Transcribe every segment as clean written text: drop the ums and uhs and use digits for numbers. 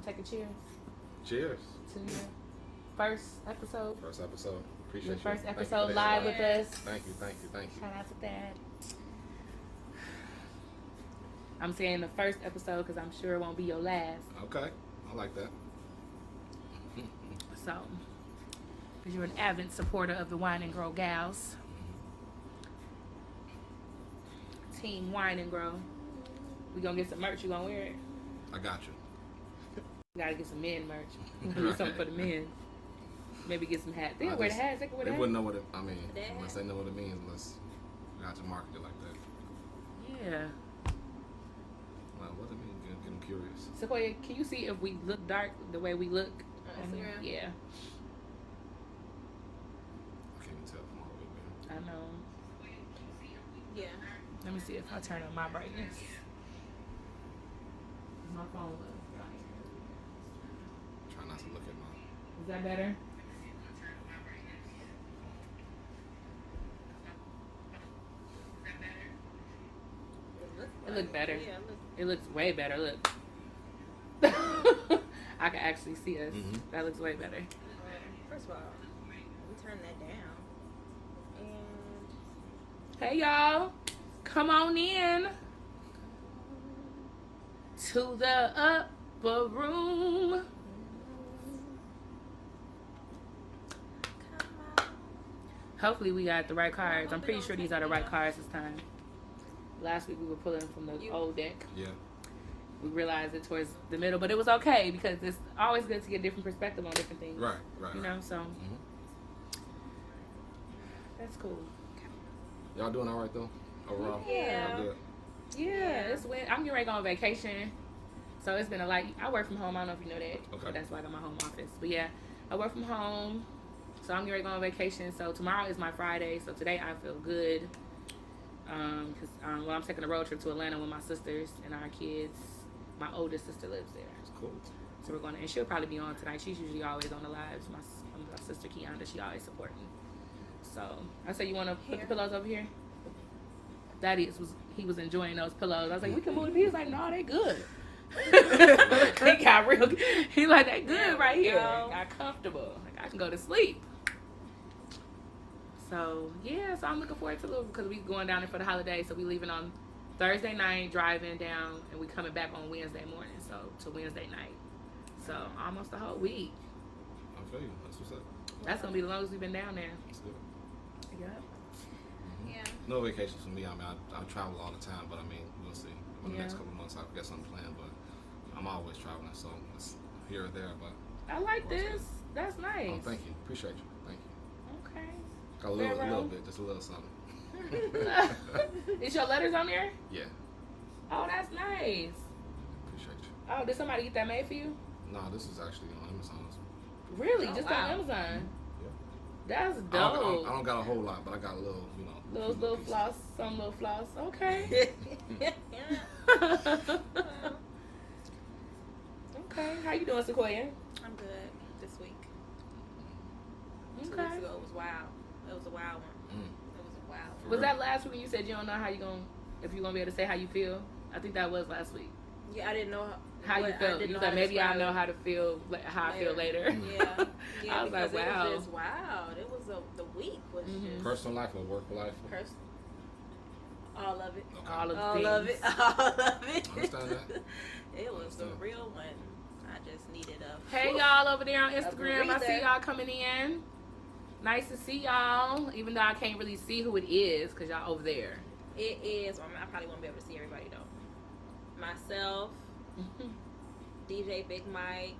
to take a cheers? Cheers. To your first episode. Appreciate your you. First Thank episode you live with us. Thank you. Shout out to that. I'm saying the first episode because I'm sure it won't be your last. Okay. I like that. So, because you're an avid supporter of the Wine&Grow gals. Team Wine&Grow. We gonna get some merch. You gonna wear it? I got you. Gotta get some men merch. Get something for the men. Maybe get some hats. They can wear the hats. They can wear the hats. They wouldn't know what it, unless they know what it means, unless we got to market it like that. Yeah. Well, what does it mean? Get them curious. Sequoia, can you see if we look dark the way we look? Instagram? Yeah. I can't even tell from all the way there. I know. Yeah. Let me see if I turn on my brightness. My phone was. Try not to look at mine. Is that better? It looked better. Yeah, It looks way better. Look. I can actually see us. Mm-hmm. That looks way better. First of all, we turn that down. And Hey y'all, come on in to the upper room. Hopefully we got the right cards. I'm pretty sure these are the right cards this time. Last week we were pulling from the old deck. Yeah. We realized it towards the middle, but it was okay because it's always good to get a different perspective on different things. Right. You know, so that's cool. Y'all doing all right though? Overall? Yeah. Y'all good? Yeah, it's when I'm getting ready to go on vacation. So it's been a lot. I work from home. I don't know if you know that. Okay. But that's why I got my home office. But yeah, I work from home. So I'm getting ready to go on vacation. So tomorrow is my Friday. So today I feel good. Because I'm taking a road trip to Atlanta with my sisters and our kids. My oldest sister lives there. That's cool. So we're going to, and she'll probably be on tonight. She's usually always on the lives. My sister Kianda, she always supports me. So I said, you want to put the pillows over here? He was enjoying those pillows. I was like, we can move them. He was like, no, they good. He got real. He like, they good right here. Got comfortable. Like I can go to sleep. So yeah, so I'm looking forward to it because we going down there for the holiday. So we leaving on Thursday night, driving down, and we coming back on Wednesday morning. So to Wednesday night. So almost a whole week. I feel you. That's what's up. That's gonna be the longest we've been down there. That's good. Yep. yeah. No vacations for me. I mean, I travel all the time, but I mean, we'll see. In the next Yeah. couple of months, I've got something planned, but I'm always traveling, so it's here or there. But I like this. That's nice. oh, thank you. Appreciate you. Thank you. Okay. Got a little bit, just a little something. Is your letters on there? Yeah. Oh, that's nice. Appreciate you. Oh, did somebody get that made for you? No, this is actually on Amazon. Really? Oh, Just wow. on Amazon? Yeah. That's I dope. don't got a whole lot, but I got a little, Little pieces. floss, some little floss. Okay. Okay. How you doing, Sequoia? I'm good this week. 2 Okay. weeks ago, it was wild. It was a wild one. Mm. It was a wild one. Was that last week when you said you don't know how you if you're gonna be able to say how you feel? I think that was last week. Yeah, I didn't know How you felt? You said maybe I know how to feel, how I feel later. Yeah. Yeah, I was like, because wow. It was just wild. It was the week was just Personal life or work life? all of it. Okay. All of All things. of it. All of it. Understand that? It was the Understand. real one. I just needed a. Hey y'all over there on Instagram, I see breather. y'all coming in. Nice to see y'all, even though I can't really see who it is because y'all over there. It is. I probably won't be able to see everybody though. Myself, DJ Big Mike,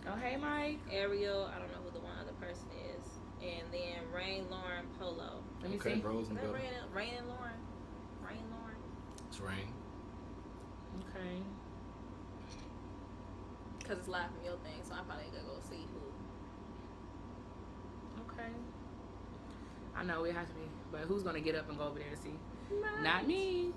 Oh, hey Mike. Ariel. I don't know who the one other person is, and then Rain, Lauren, Polo. Let me Okay, see. bros Is and that brothers. Rain and Lauren? Rain, Lauren. It's rain. Okay. Because it's live from your thing, so I'm probably gonna go see who. Okay. I know it has to be, but who's gonna get up and go over there to see? Not me.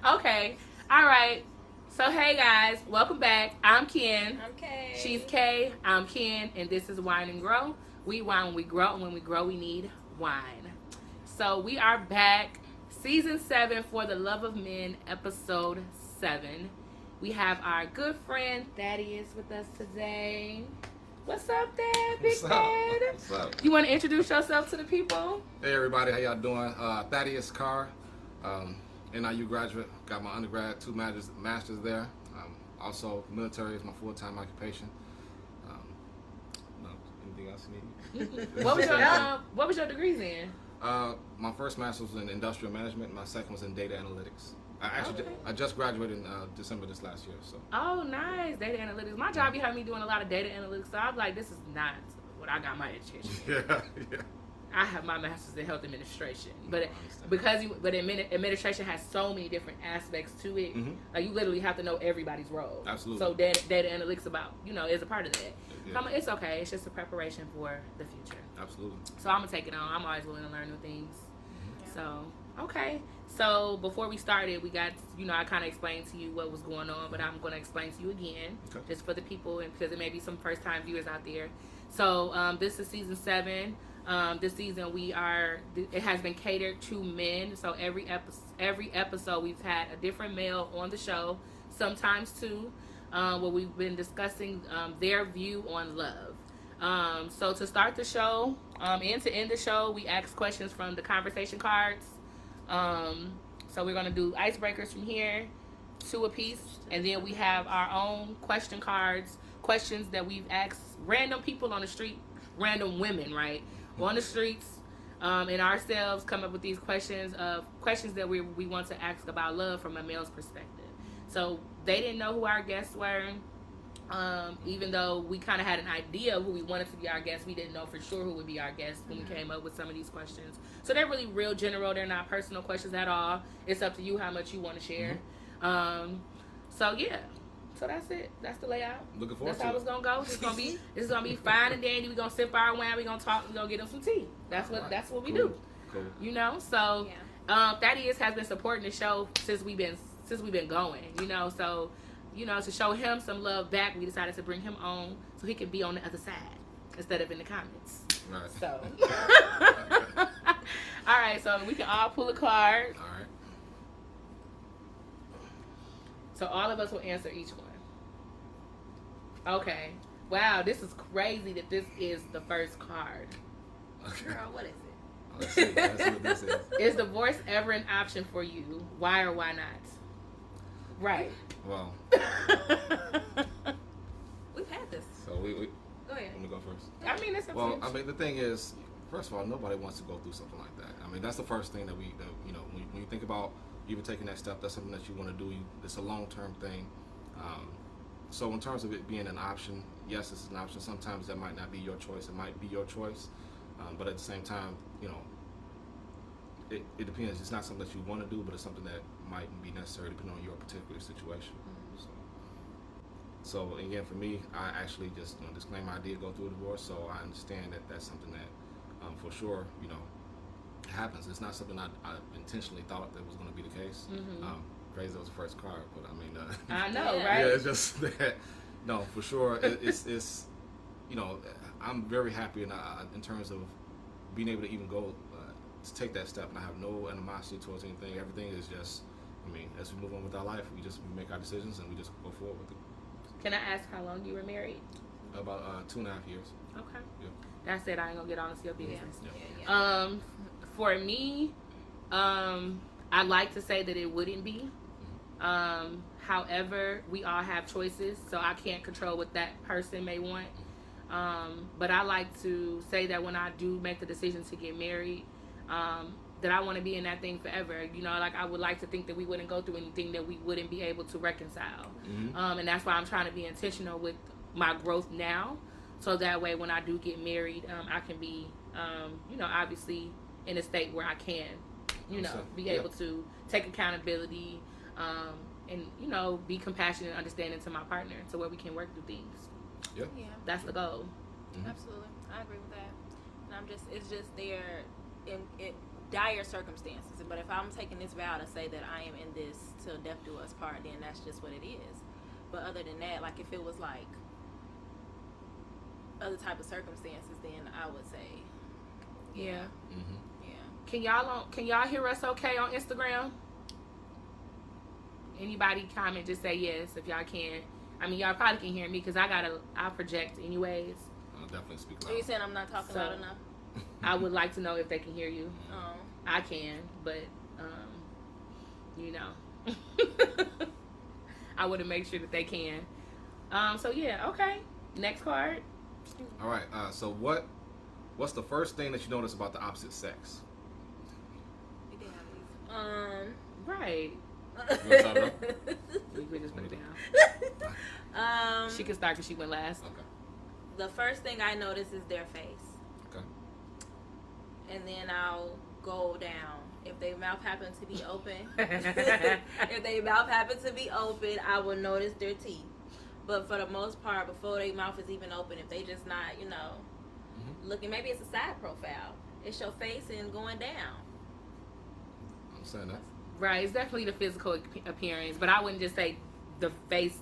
Okay. All right. So hey guys, welcome back. I'm Ken. I'm Kay. She's Kay. I'm Ken, and this is Wine&Grow. We wine when we grow, and when we grow, we need wine. So we are back, season 7 for the Love of Men, episode 7. we have our good friend Thaddeus with us today. What's up, Dad? Big Dad. What's up? You want to introduce yourself to the people? Hey everybody, how y'all doing? Thaddeus Carr, NIU graduate. Got my undergrad, 2 masters there. Also, military is my full-time occupation. No, anything else you need? What was your degrees in? My first master's was in industrial management. My second was in data analytics. I just graduated in December this last year. So. Oh, nice. Data analytics. My job, you have me doing a lot of data analytics. So I'm like, this is not what I got my education in. Yeah. I have my master's in health administration, but administration has so many different aspects to it. Mm-hmm. Like you literally have to know everybody's role. Absolutely. So data analytics is a part of that. Yeah. So it's okay. It's just a preparation for the future. Absolutely. So I'm gonna take it on. I'm always willing to learn new things. Yeah. So okay. So before we started, we got I kind of explained to you what was going on, but I'm gonna explain to you again, just for the people and because there may be some first time viewers out there. So this is season 7. This season it has been catered to men. So every episode we've had a different male on the show, sometimes 2, where we've been discussing their view on love. So to start the show and to end the show, we ask questions from the conversation cards. So we're gonna do icebreakers from here, 2 apiece, and then we have our own question cards, questions that we've asked random people on the street, random women, right? On the streets, and ourselves come up with these questions that we want to ask about love from a male's perspective. So they didn't know who our guests were, even though we kind of had an idea of who we wanted to be our guests. We didn't know for sure who would be our guests when we came up with some of these questions. So they're really real general. They're not personal questions at all. It's up to you how much you want to share. So yeah. So that's it. That's the layout. Looking forward to it. That's how it's gonna go. This is gonna be fine and dandy. We're gonna sip our wine. We're gonna talk. We're gonna get them some tea. That's what we do. Cool. So Thaddeus has been supporting the show since we've been going. So to show him some love back, we decided to bring him on so he can be on the other side instead of in the comments. Right. So all right. So we can all pull a card. All right. So all of us will answer each one. Okay. Wow, this is crazy that this is the first card. Okay. Girl, what is it? Let's see what this is. Is divorce ever an option for you? Why or why not? Right. Well. We've had this. So we Go ahead. Let me go first. I mean, it's a Well, I mean, the thing is, first of all, nobody wants to go through something like that. I mean, that's the first thing that when you think about even taking that step, that's something that you want to do. It's a long-term thing. So in terms of it being an option, yes, it's an option. Sometimes that might not be your choice. It might be your choice. But at the same time, it depends. It's not something that you want to do, but it's something that might be necessary depending on your particular situation. So again, for me, I actually just disclaimer, I did go through a divorce, so I understand that that's something that for sure, happens. It's not something I intentionally thought that was going to be the case. Crazy that was the first card, but I mean, I know, right? Yeah, it's just that. No, for sure, it's I'm very happy in terms of being able to even go to take that step, and I have no animosity towards anything. Everything is just, as we move on with our life, we make our decisions and we just go forward with it. Can I ask how long you were married? About 2.5 years. Okay. Yeah. That's it. I ain't gonna get on to your business. Yeah. For me, I'd like to say that it wouldn't be. However, we all have choices, so I can't control what that person may want. But I like to say that when I do make the decision to get married, that I want to be in that thing forever. I would like to think that we wouldn't go through anything that we wouldn't be able to reconcile. And that's why I'm trying to be intentional with my growth now. So that way when I do get married, I can be, obviously in a state where I can, be able to take accountability, and, be compassionate and understanding to my partner so where we can work through things. Yeah. That's the goal. Absolutely. I agree with that. And it's just there in dire circumstances. But if I'm taking this vow to say that I am in this till death do us part, then that's just what it is. But other than that, like if it was like other type of circumstances, then I would say, yeah. Can y'all hear us okay on Instagram? anybody comment, just say yes if y'all can. I mean, y'all probably can hear me because I project anyways. I'll definitely speak Are you loud. saying I'm not talking So- loud enough? I would like to know if they can hear you. Oh. I can, but you know, I want to make sure that they can. So yeah, okay. Next card. All right. So what's the first thing that you notice about the opposite sex? We did have these. Right. You wanna start it We just put it down. She can start because she went last. Okay. The first thing I notice is their face. Okay. And then I'll go down. If their mouth happens to be open, if their mouth happens to be open, I will notice their teeth. But for the most part, before their mouth is even open, if they just not, looking, maybe it's a side profile. It's your face and going down. I'm saying that. Right. It's definitely the physical appearance, but I wouldn't just say the face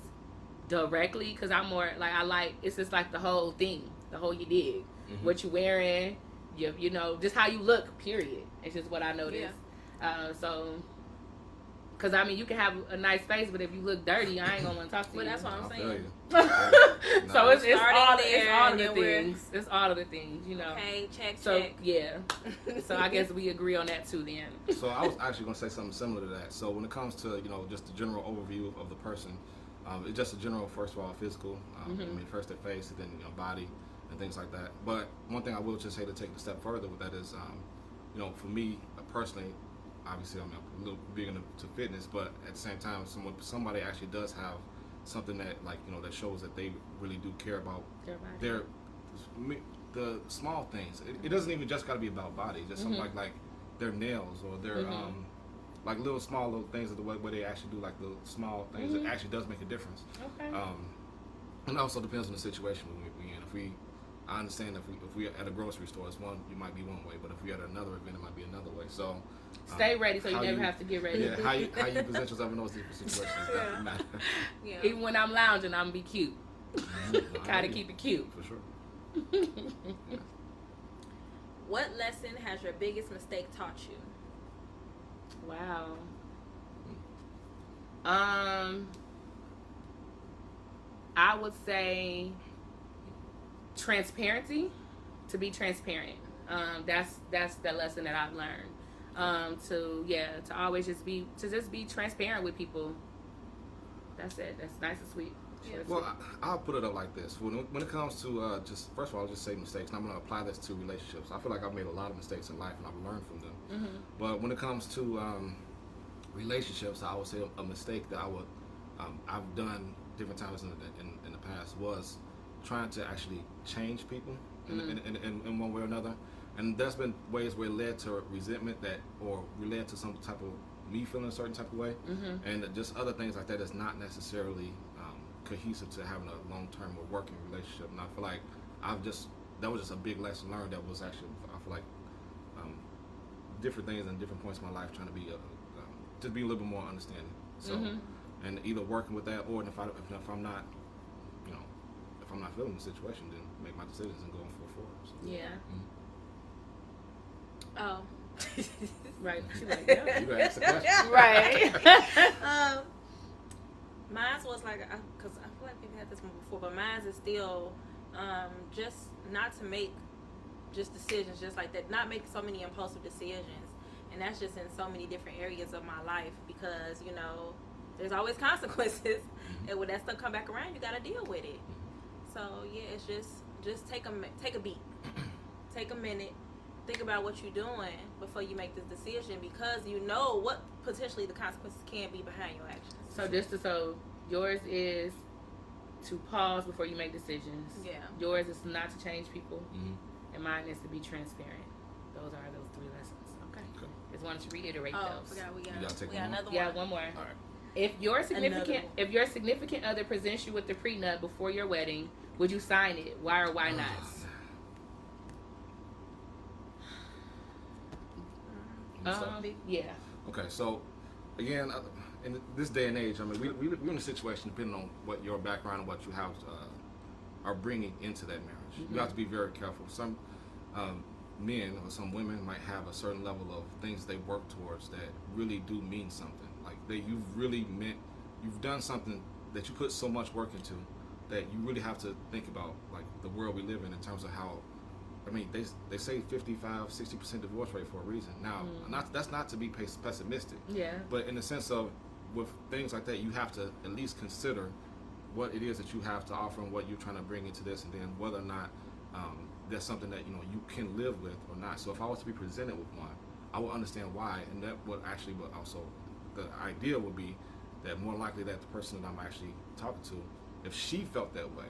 directly because I'm more like it's just like the whole thing, the whole you dig, what you wearing, you know, just how you look. Period. It's just what I noticed. Yeah. So, because I mean, you can have a nice face, but if you look dirty, I ain't gonna want to talk to Well, you. that's what I'm I feel saying. you. So it's Starting all there, of the and then we're- things. It's all of the things, you know. Okay, check. So yeah. So I guess we agree on that too then. So I was actually going to say something similar to that. So when it comes to just the general overview of the person, it's just a general, first of all, physical. I mean, first their face, and then body and things like that. But one thing I will just say to take it a step further with that is, for me personally, obviously I'm a little big into fitness, but at the same time, somebody actually does have something that that shows that they really do care about the small things. It doesn't even just got to be about body. Just something like their nails or their like little small little things of the way where they actually do like the small things that actually does make a difference. Okay. And it also depends on the situation we're in. I understand if we at a grocery store, you might be one way, but if we at another event, it might be another way. So stay ready so you never have to get ready. Yeah, how you present yourself in those different situations definitely matter. Yeah. Even when I'm lounging, I'm gonna be cute. Gotta keep it cute. For sure. What lesson has your biggest mistake taught you? Wow. I would say transparency. To be transparent. That's the lesson that I've learned. To always just be transparent with people. That's it. That's nice and sweet. Yeah. Well, I'll put it up like this. When it comes to just first of all, I'll just say mistakes, and I'm going to apply this to relationships. I feel like I've made a lot of mistakes in life, and I've learned from them. But when it comes to relationships, I would say a mistake that I've done different times in the past was trying to actually change people in one way or another. And there's been ways where it led to resentment or led to some type of me feeling a certain type of way, and just other things like that is not necessarily cohesive to having a long-term or working relationship. And I feel like that was just a big lesson learned. That was actually, I feel like, different things and different points in my life trying to be just be a little bit more understanding. So, and either working with that, or if I'm not, if I'm not feeling the situation, then make my decisions and go full forward. So. Yeah. Oh. Right. She like, yeah. You gotta ask the question. Right. Mine was like, because I feel like we've had this one before, but mine is still just not to make just decisions just like that, not make so many impulsive decisions. And that's just in so many different areas of my life because, there's always consequences. And when that stuff come back around, you got to deal with it. So, yeah, it's just take a beat. Take a minute. Think about what you're doing before you make this decision because you know what potentially the consequences can be behind your actions. So yours is to pause before you make decisions. Yeah. Yours is not to change people, and mine is to be transparent. Those are those three lessons. Okay. Just wanted to reiterate those. Oh, forgot we You gotta take got one more? another Yeah, one. one more. All right. If your significant other presents you with the prenup before your wedding, would you sign it? Why or why not? Yeah. Okay, so again, in this day and age, I mean, we're in a situation depending on what your background and what you have are bringing into that marriage. You have to be very careful. Some men or some women might have a certain level of things they work towards that really do mean something. Like that you've done something that you put so much work into that you really have to think about, like, the world we live in terms of how, I mean, they say 55-60% divorce rate for a reason. Now, that's not to be pessimistic. Yeah. But in the sense of, with things like that, you have to at least consider what it is that you have to offer and what you're trying to bring into this, and then whether or not that's something that you can live with or not. So if I was to be presented with one, I would understand why, and that would actually, but also the idea would be that more likely that the person that I'm actually talking to, if she felt that way,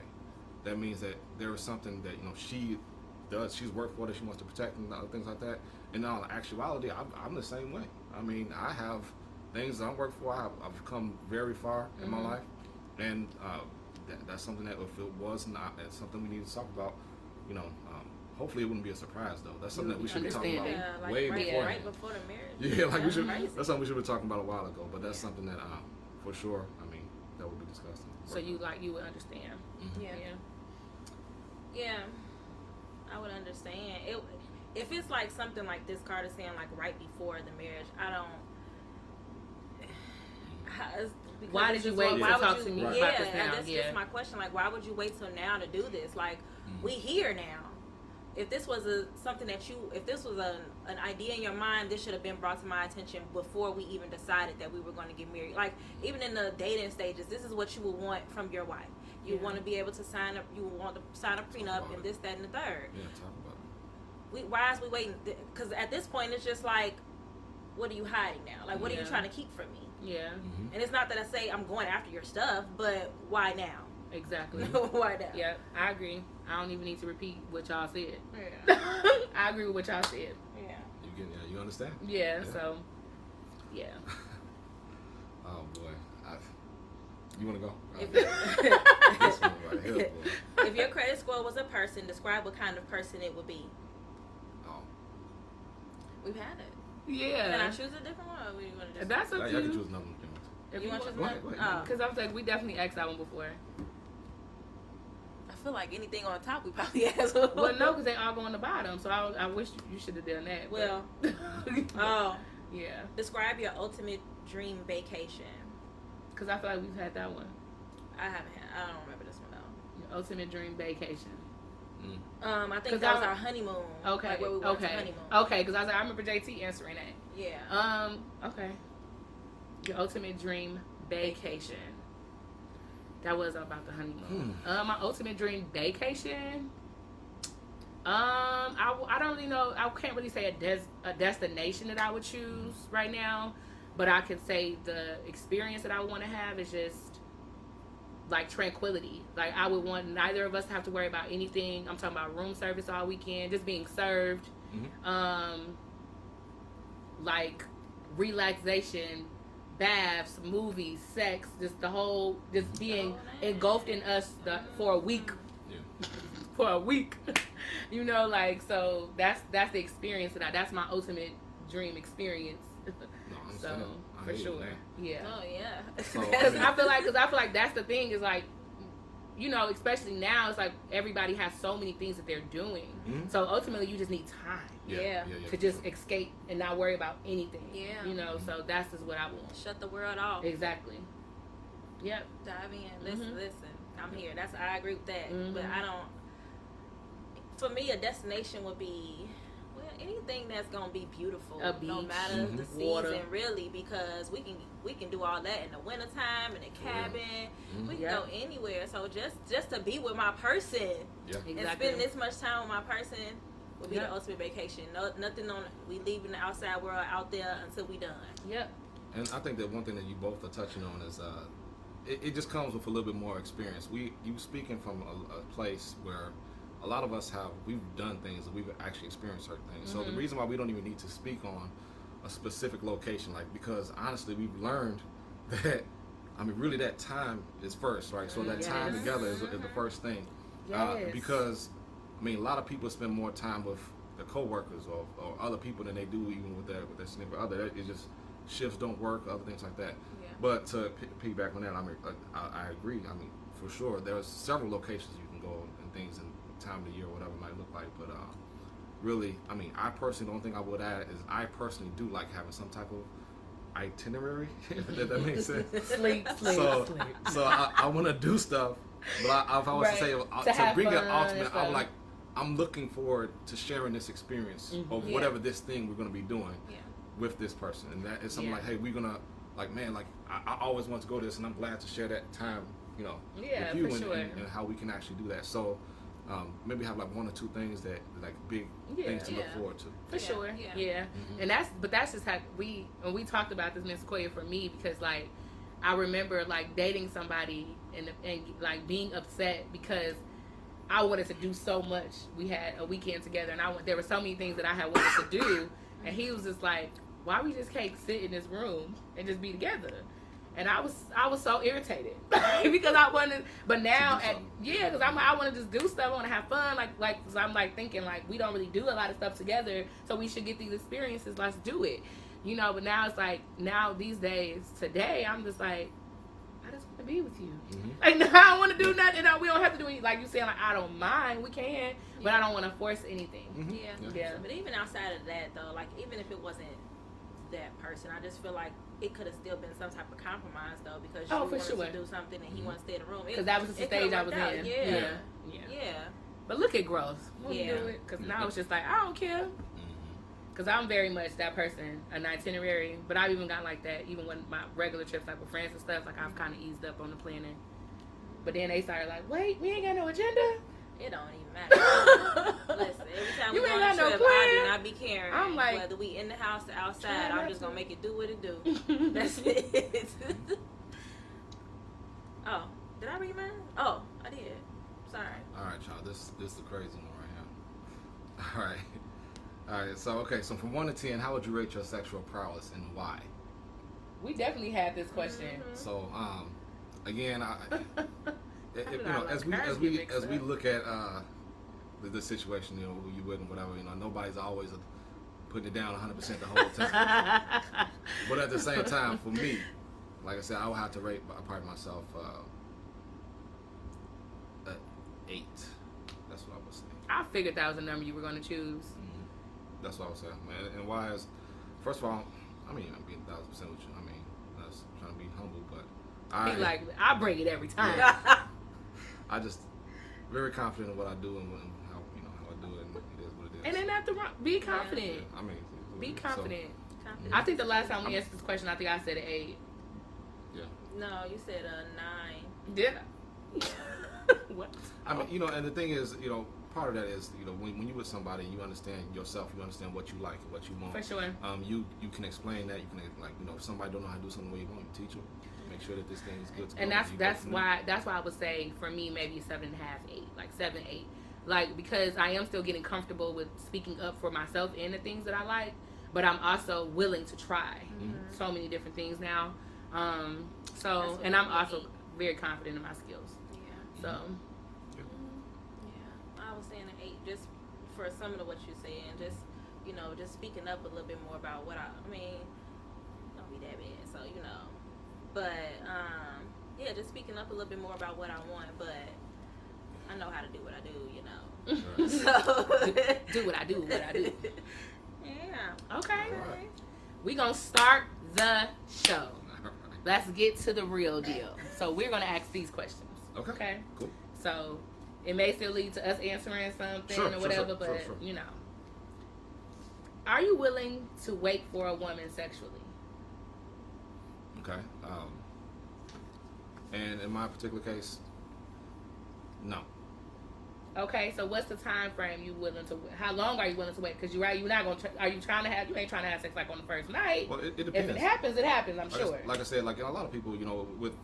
that means that there is something that she does, she's worked for, that she wants to protect and other things like that. And in all actuality, I'm the same way. I mean, I have things that I work for. I've come very far in my life, and that's something that if it was not, that's something we need to talk about. Hopefully it wouldn't be a surprise though. That's something that we should be talking about way before. Right before the marriage. Yeah, like we should. Crazy. That's something we should be talking about a while ago. But that's something that, for sure, I mean, that would be discussed. So you would understand. Mm-hmm. Yeah, I would understand. If it's like something like this card is saying, like right before the marriage, I don't. Why did you wait to talk to me about this now? That's just my question. Like, why would you wait till now to do this? Like, we here now. If this was something that if this was an idea in your mind, this should have been brought to my attention before we even decided that we were going to get married. Like, even in the dating stages, this is what you would want from your wife. You want to be able to sign up. You want to sign a prenup and this, that, and the third. Yeah, talk about it. Why is we waiting? Because at this point, it's just like, what are you hiding now? Like, what are you trying to keep from me? Yeah. Mm-hmm. And it's not that I say I'm going after your stuff, but why now? Exactly. Why now? Yeah, I agree. I don't even need to repeat what y'all said. Yeah. I agree with what y'all said. Yeah. You understand? Yeah. So, yeah. Oh boy, you want to go? If, This one right here, boy. if your credit score was a person, describe what kind of person it would be. Oh, We've had it. Yeah. Can I choose a different one, or we want to just? That's up I to can you. choose another one. If You want to choose Go one? ahead, go ahead. Because I was like, we definitely asked that one before. I feel like anything on top we probably asked. Well, no, because they all go on the bottom. So I wish you should have done that. Well, but- yeah. Describe your ultimate dream vacation. Because I feel like we've had that one. I don't remember this one though. Your ultimate dream vacation. I think that was our honeymoon. Okay. Like where we went to honeymoon. Okay, because I remember JT answering that. Yeah. Okay. Your ultimate dream vacation. That was about the honeymoon. My ultimate dream vacation. I don't really know. I can't really say a destination that I would choose right now, but I could say the experience that I want to have is just like tranquility. Like I would want neither of us to have to worry about anything. I'm talking about room service all weekend, just being served. Like relaxation, baths, movies, sex, just the whole, just being engulfed in us for a week. For a week. Like, so that's the experience that's my ultimate dream experience. So for sure. Yeah. Oh yeah. Because I feel like that's the thing is like, especially now, it's like everybody has so many things that they're doing. So ultimately, you just need time. Yeah. To just escape and not worry about anything. Yeah. So that's just what I want. Shut the world off. Exactly. Yep. Dive in. Listen. I'm here. I agree with that. But I don't. For me, a destination would be anything that's gonna be beautiful. A beach, no matter the water. season, really, because we can do all that in the wintertime in a cabin. We can go anywhere. So just to be with my person and spend this much time with my person would be the ultimate vacation. No, nothing on. We leaving the outside world out there until we done. Yep. And I think that one thing that you both are touching on is it just comes with a little bit more experience. You speaking from a place where a lot of us we've done things and we've actually experienced certain things. So the reason why we don't even need to speak on a specific location, because honestly we've learned that, really that time is first, right? So that time together is the first thing. Because, a lot of people spend more time with their coworkers or other people than they do even with their significant other. It just, shifts don't work, other things like that. Yeah. But to piggyback on that, I agree. For sure, there's several locations you can go and things and time of the year, whatever it might look like, but really, I personally, the only thing I would add is I personally do like having some type of itinerary. If that makes sense. Sleep. So I want to do stuff, but if I was to say to bring it ultimate, I'm looking forward to sharing this experience of whatever this thing we're going to be doing with this person, and that is something like, hey, we're gonna like, man, like I always want to go to this, and I'm glad to share that time, with you and how we can actually do that. So maybe have like 1 or 2 things that like big things to look forward to. For sure. Mm-hmm. And that's just how we talked about this, Miss Sequoia, for me, because like I remember like dating somebody and like being upset because I wanted to do so much. We had a weekend together, and there were so many things that I had wanted to do, and he was just like, why we just can't sit in this room and just be together? And I was so irritated because I wanted, but now because I want to just do stuff. I want to have fun, like so I'm like thinking like we don't really do a lot of stuff together, so we should get these experiences. Let's do it, But now it's like these days, today I'm just like, I just want to be with you. Like no, I don't want to do nothing. No, we don't have to do anything. Like you saying, like I don't mind, we can, but I don't want to force anything. Yeah. But even outside of that though, like even if it wasn't that person, I just feel like it could have still been some type of compromise though, because you wanted to do something and he wanted to stay in the room. Because that was the stage I was in. Yeah. But look at growth. When you do it, because now it's just like I don't care. Because I'm very much that person, an itinerary. But I've even gotten like that, even when my regular trips, like with friends and stuff. Like I've kind of eased up on the planning. But then they started like, wait, we ain't got no agenda. It don't even matter. Listen, every time we go on a trip, I do not be caring. I'm like, whether we in the house or outside, I'm just gonna make it do what it do. That's it. Oh, did I read mine? Oh, I did. Sorry. All right, y'all. This is the crazy one right here. All right. So from 1 to 10, how would you rate your sexual prowess and why? We definitely had this question. So again, as we look at the situation, who you with and whatever, nobody's always putting it down 100% the whole time. But at the same time, for me, like I said, I would have to rate probably myself 8. That's what I would say. I figured that was the number you were going to choose. That's what I would say, man. And why is, first of all, I'm being 1,000% with you. That's trying to be humble, but I bring it every time. Yeah. I just very confident in what I do and how I do it, and it is what it is. And then nothing wrong. Be confident. Be confident. I think the last time we answered this question, I think I said an 8. Yeah. No, you said a 9. Did I? What? And the thing is, part of that is, when you're with somebody and you understand yourself, you understand what you like and what you want. For sure. You can explain that. You can if somebody don't know how to do something the way you want, you teach them. Make sure that this thing is good. And that's why I would say for me maybe 7.5, 8, like 7, 8, like because I am still getting comfortable with speaking up for myself and the things that I like, but I'm also willing to try so many different things now. And I'm also very confident in my skills. Yeah. So. I was saying an 8 just for some of what you're saying, just speaking up a little bit more about what don't be that bad, so but just speaking up a little bit more about what I want, but I know how to do what I do, so do what I do. Yeah. Okay. Right. We gonna start the show. Let's get to the real deal. So we're gonna ask these questions. Okay. Cool. So it may still lead to us answering something or whatever, but are you willing to wait for a woman sexually? Okay. And in my particular case, no. Okay, so what's the time frame you willing to? How long are you willing to wait? Because you're not gonna. Are you trying to have? You ain't trying to have sex like on the first night. Well, it depends. If it happens, it happens. I'm sure. Like I said, like a lot of people, with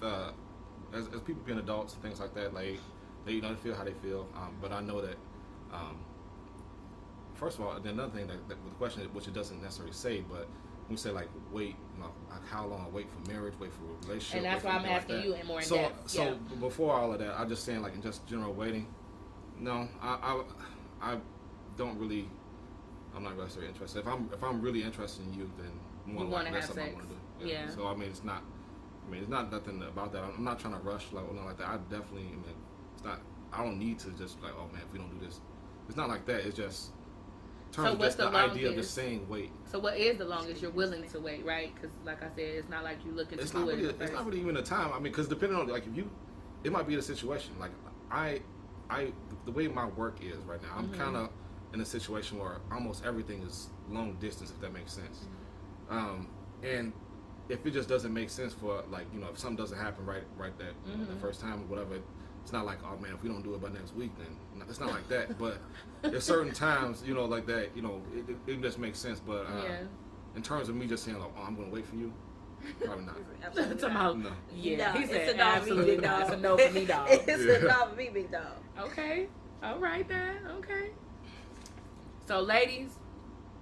as people being adults and things like that, like they feel how they feel. But I know that. First of all, then another thing that with the question, which it doesn't necessarily say, but we say like wait, like how long? Wait for marriage, wait for a relationship. And that's why I'm asking you in more in depth. So before all of that, I'm just saying like in just general waiting. No, I don't really. I'm not necessarily interested. If I'm really interested in you, then you want to have sex. I want to do. Yeah. So it's not. It's not nothing about that. I'm not trying to rush like nothing like that. I definitely. It's not. I don't need to just like, oh man, if we don't do this, it's not like that. It's just. terms of what's just the the idea of longest? just saying wait. So what is the longest you're willing to wait, right? Because like I said, it's not like you looking to It's do not it. really. in the It's not first- really even a time. I mean, because depending on like if you, it might be the situation. Like the way my work is right now, I'm kind of in a situation where almost everything is long distance, if that makes sense. And if it just doesn't make sense for like if something doesn't happen right that the first time or whatever, it's not like, oh man, if we don't do it by next week, then it's not like that. But there's certain times like that it just makes sense. But in terms of me just saying like, oh, I'm gonna wait for you, probably not. Absolutely Talking not. about- No. Yeah, No, he it's said a no for me, absolutely big not. dog. It's a no for me, dog. It's Yeah. a no for me, big dog. Okay, all right then. Okay. So ladies,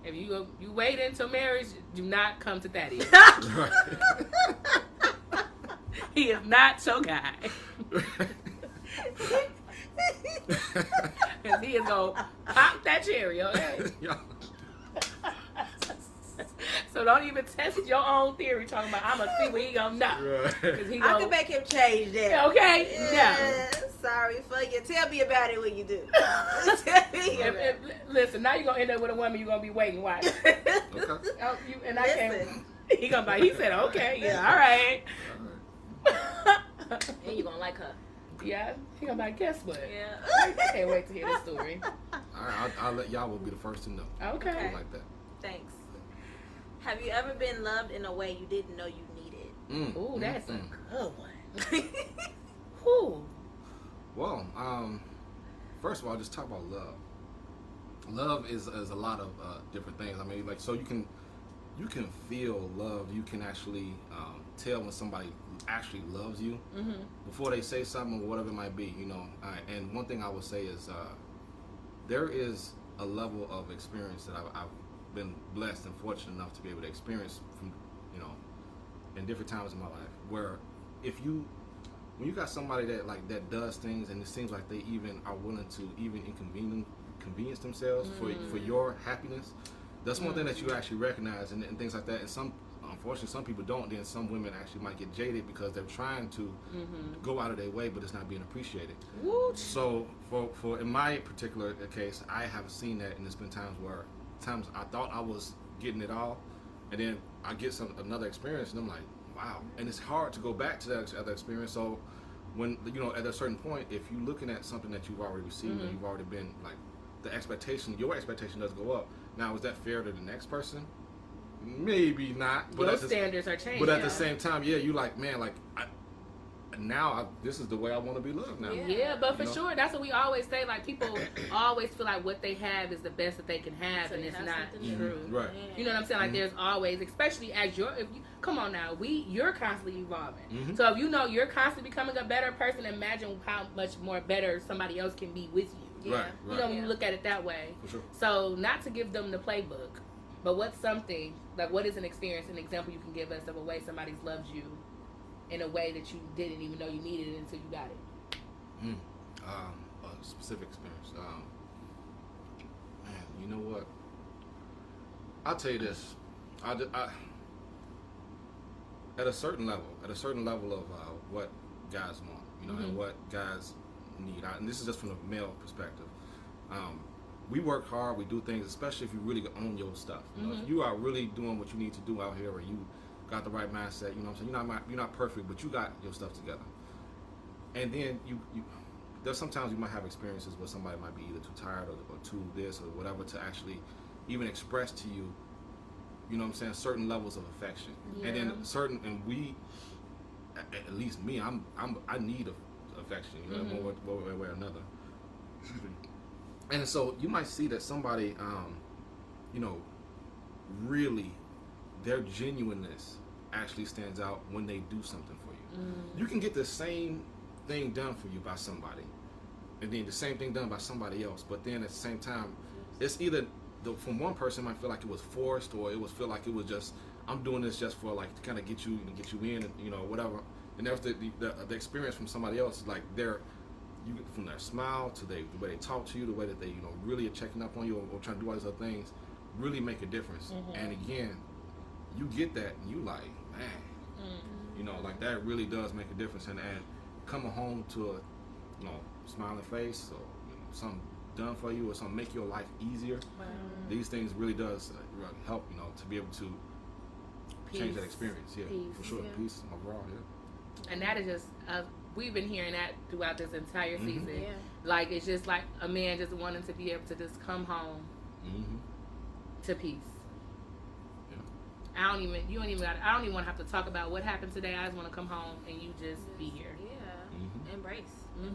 if you wait until marriage, do not come to Thaddeus. He is not your guy. Because he is going to pop that cherry, okay? Yeah. So don't even test your own theory talking about, I'm going to see what he going to know. Right. 'Cause he I gonna, can make him change that. okay? Yeah, sorry for you. Tell me about it when you do. Tell me No. about it. Listen, now you're going to end up with a woman you're going to be waiting. Why? Okay. Oh, and I Listen. can't. He gonna buy. He said, "Okay, yeah, all right." And you gonna like her. Yeah, he gonna buy. Guess what? Yeah. I can't wait to hear this story. All right, I'll let y'all will be the first to know. Okay. Okay. Like that. Thanks. Have you ever been loved in a way you didn't know you needed? Ooh, that's a mm. good one. Ooh. Well, first of all, just talk about love. Love is a lot of different things. I mean, like, so you can feel love. You can actually tell when somebody actually loves you before they say something or whatever it might be. And one thing I would say is there is a level of experience that I've been blessed and fortunate enough to be able to experience from in different times in my life, where when you got somebody that does things and it seems like they even are willing to even inconvenience themselves for your happiness. That's one thing that you actually recognize and things like that. And unfortunately, some people don't. Then some women actually might get jaded because they're trying to go out of their way, but it's not being appreciated. Woo. So for in my particular case, I have seen that, and there's been times I thought I was getting it all, and then I get another experience, and I'm like, wow. And it's hard to go back to that other experience. So when at a certain point, if you're looking at something that you've already received and you've already been like, your expectation does go up. Now, is that fair to the next person? Maybe not. But Those standards are changing. But at the same time, yeah, you like, man, like, this is the way I want to be loved now. Yeah, but for sure, that's what we always say. Like, people always feel like what they have is the best that they can have, So and you it's have not something true. Right. You know what I'm saying? Like, there's always, especially as come on now, you're constantly evolving. Mhm. So if you're constantly becoming a better person, imagine how much more better somebody else can be with you. Yeah. Right. You know, when you look at it that way. For sure. So not to give them the playbook, but what's something, like what is an experience, an example you can give us of a way somebody's loved you in a way that you didn't even know you needed it until you got it? A specific experience. Man, you know what? I'll tell you this. At a certain level of what guys want, and what guys need. And this is just from the male perspective. We work hard, we do things, especially if you really own your stuff. If you are really doing what you need to do out here, or you got the right mindset, you know what I'm saying? You're not perfect, but you got your stuff together. And then there's sometimes you might have experiences where somebody might be either too tired or too this or whatever to actually even express to you, you know what I'm saying, certain levels of affection. Yeah. And then and we, at least me, I need affection, one way or another. And so you might see that somebody, really, their genuineness actually stands out when they do something for you. You can get the same thing done for you by somebody, and then the same thing done by somebody else, but then at the same time, it's either from one person might feel like it was forced, or it was feel like it was just, I'm doing this just for like to kind of get you in, and whatever. And there's the experience from somebody else, like from their smile to the way they talk to you, the way that they really are checking up on you or trying to do all these other things, really make a difference. And again, you get that and you like, man, like that really does make a difference. And coming home to a smiling face or some done for you or something make your life easier, these things really does help, you know, to be able to change that experience. Yeah, Peace. for sure. Yeah. Peace overall. Yeah. And that is just we've been hearing that throughout this entire season. Yeah. Like it's just like a man just wanting to be able to just come home to peace. Yeah. I don't even want to have to talk about what happened today. I just want to come home and you just be here. Yeah. Embrace me.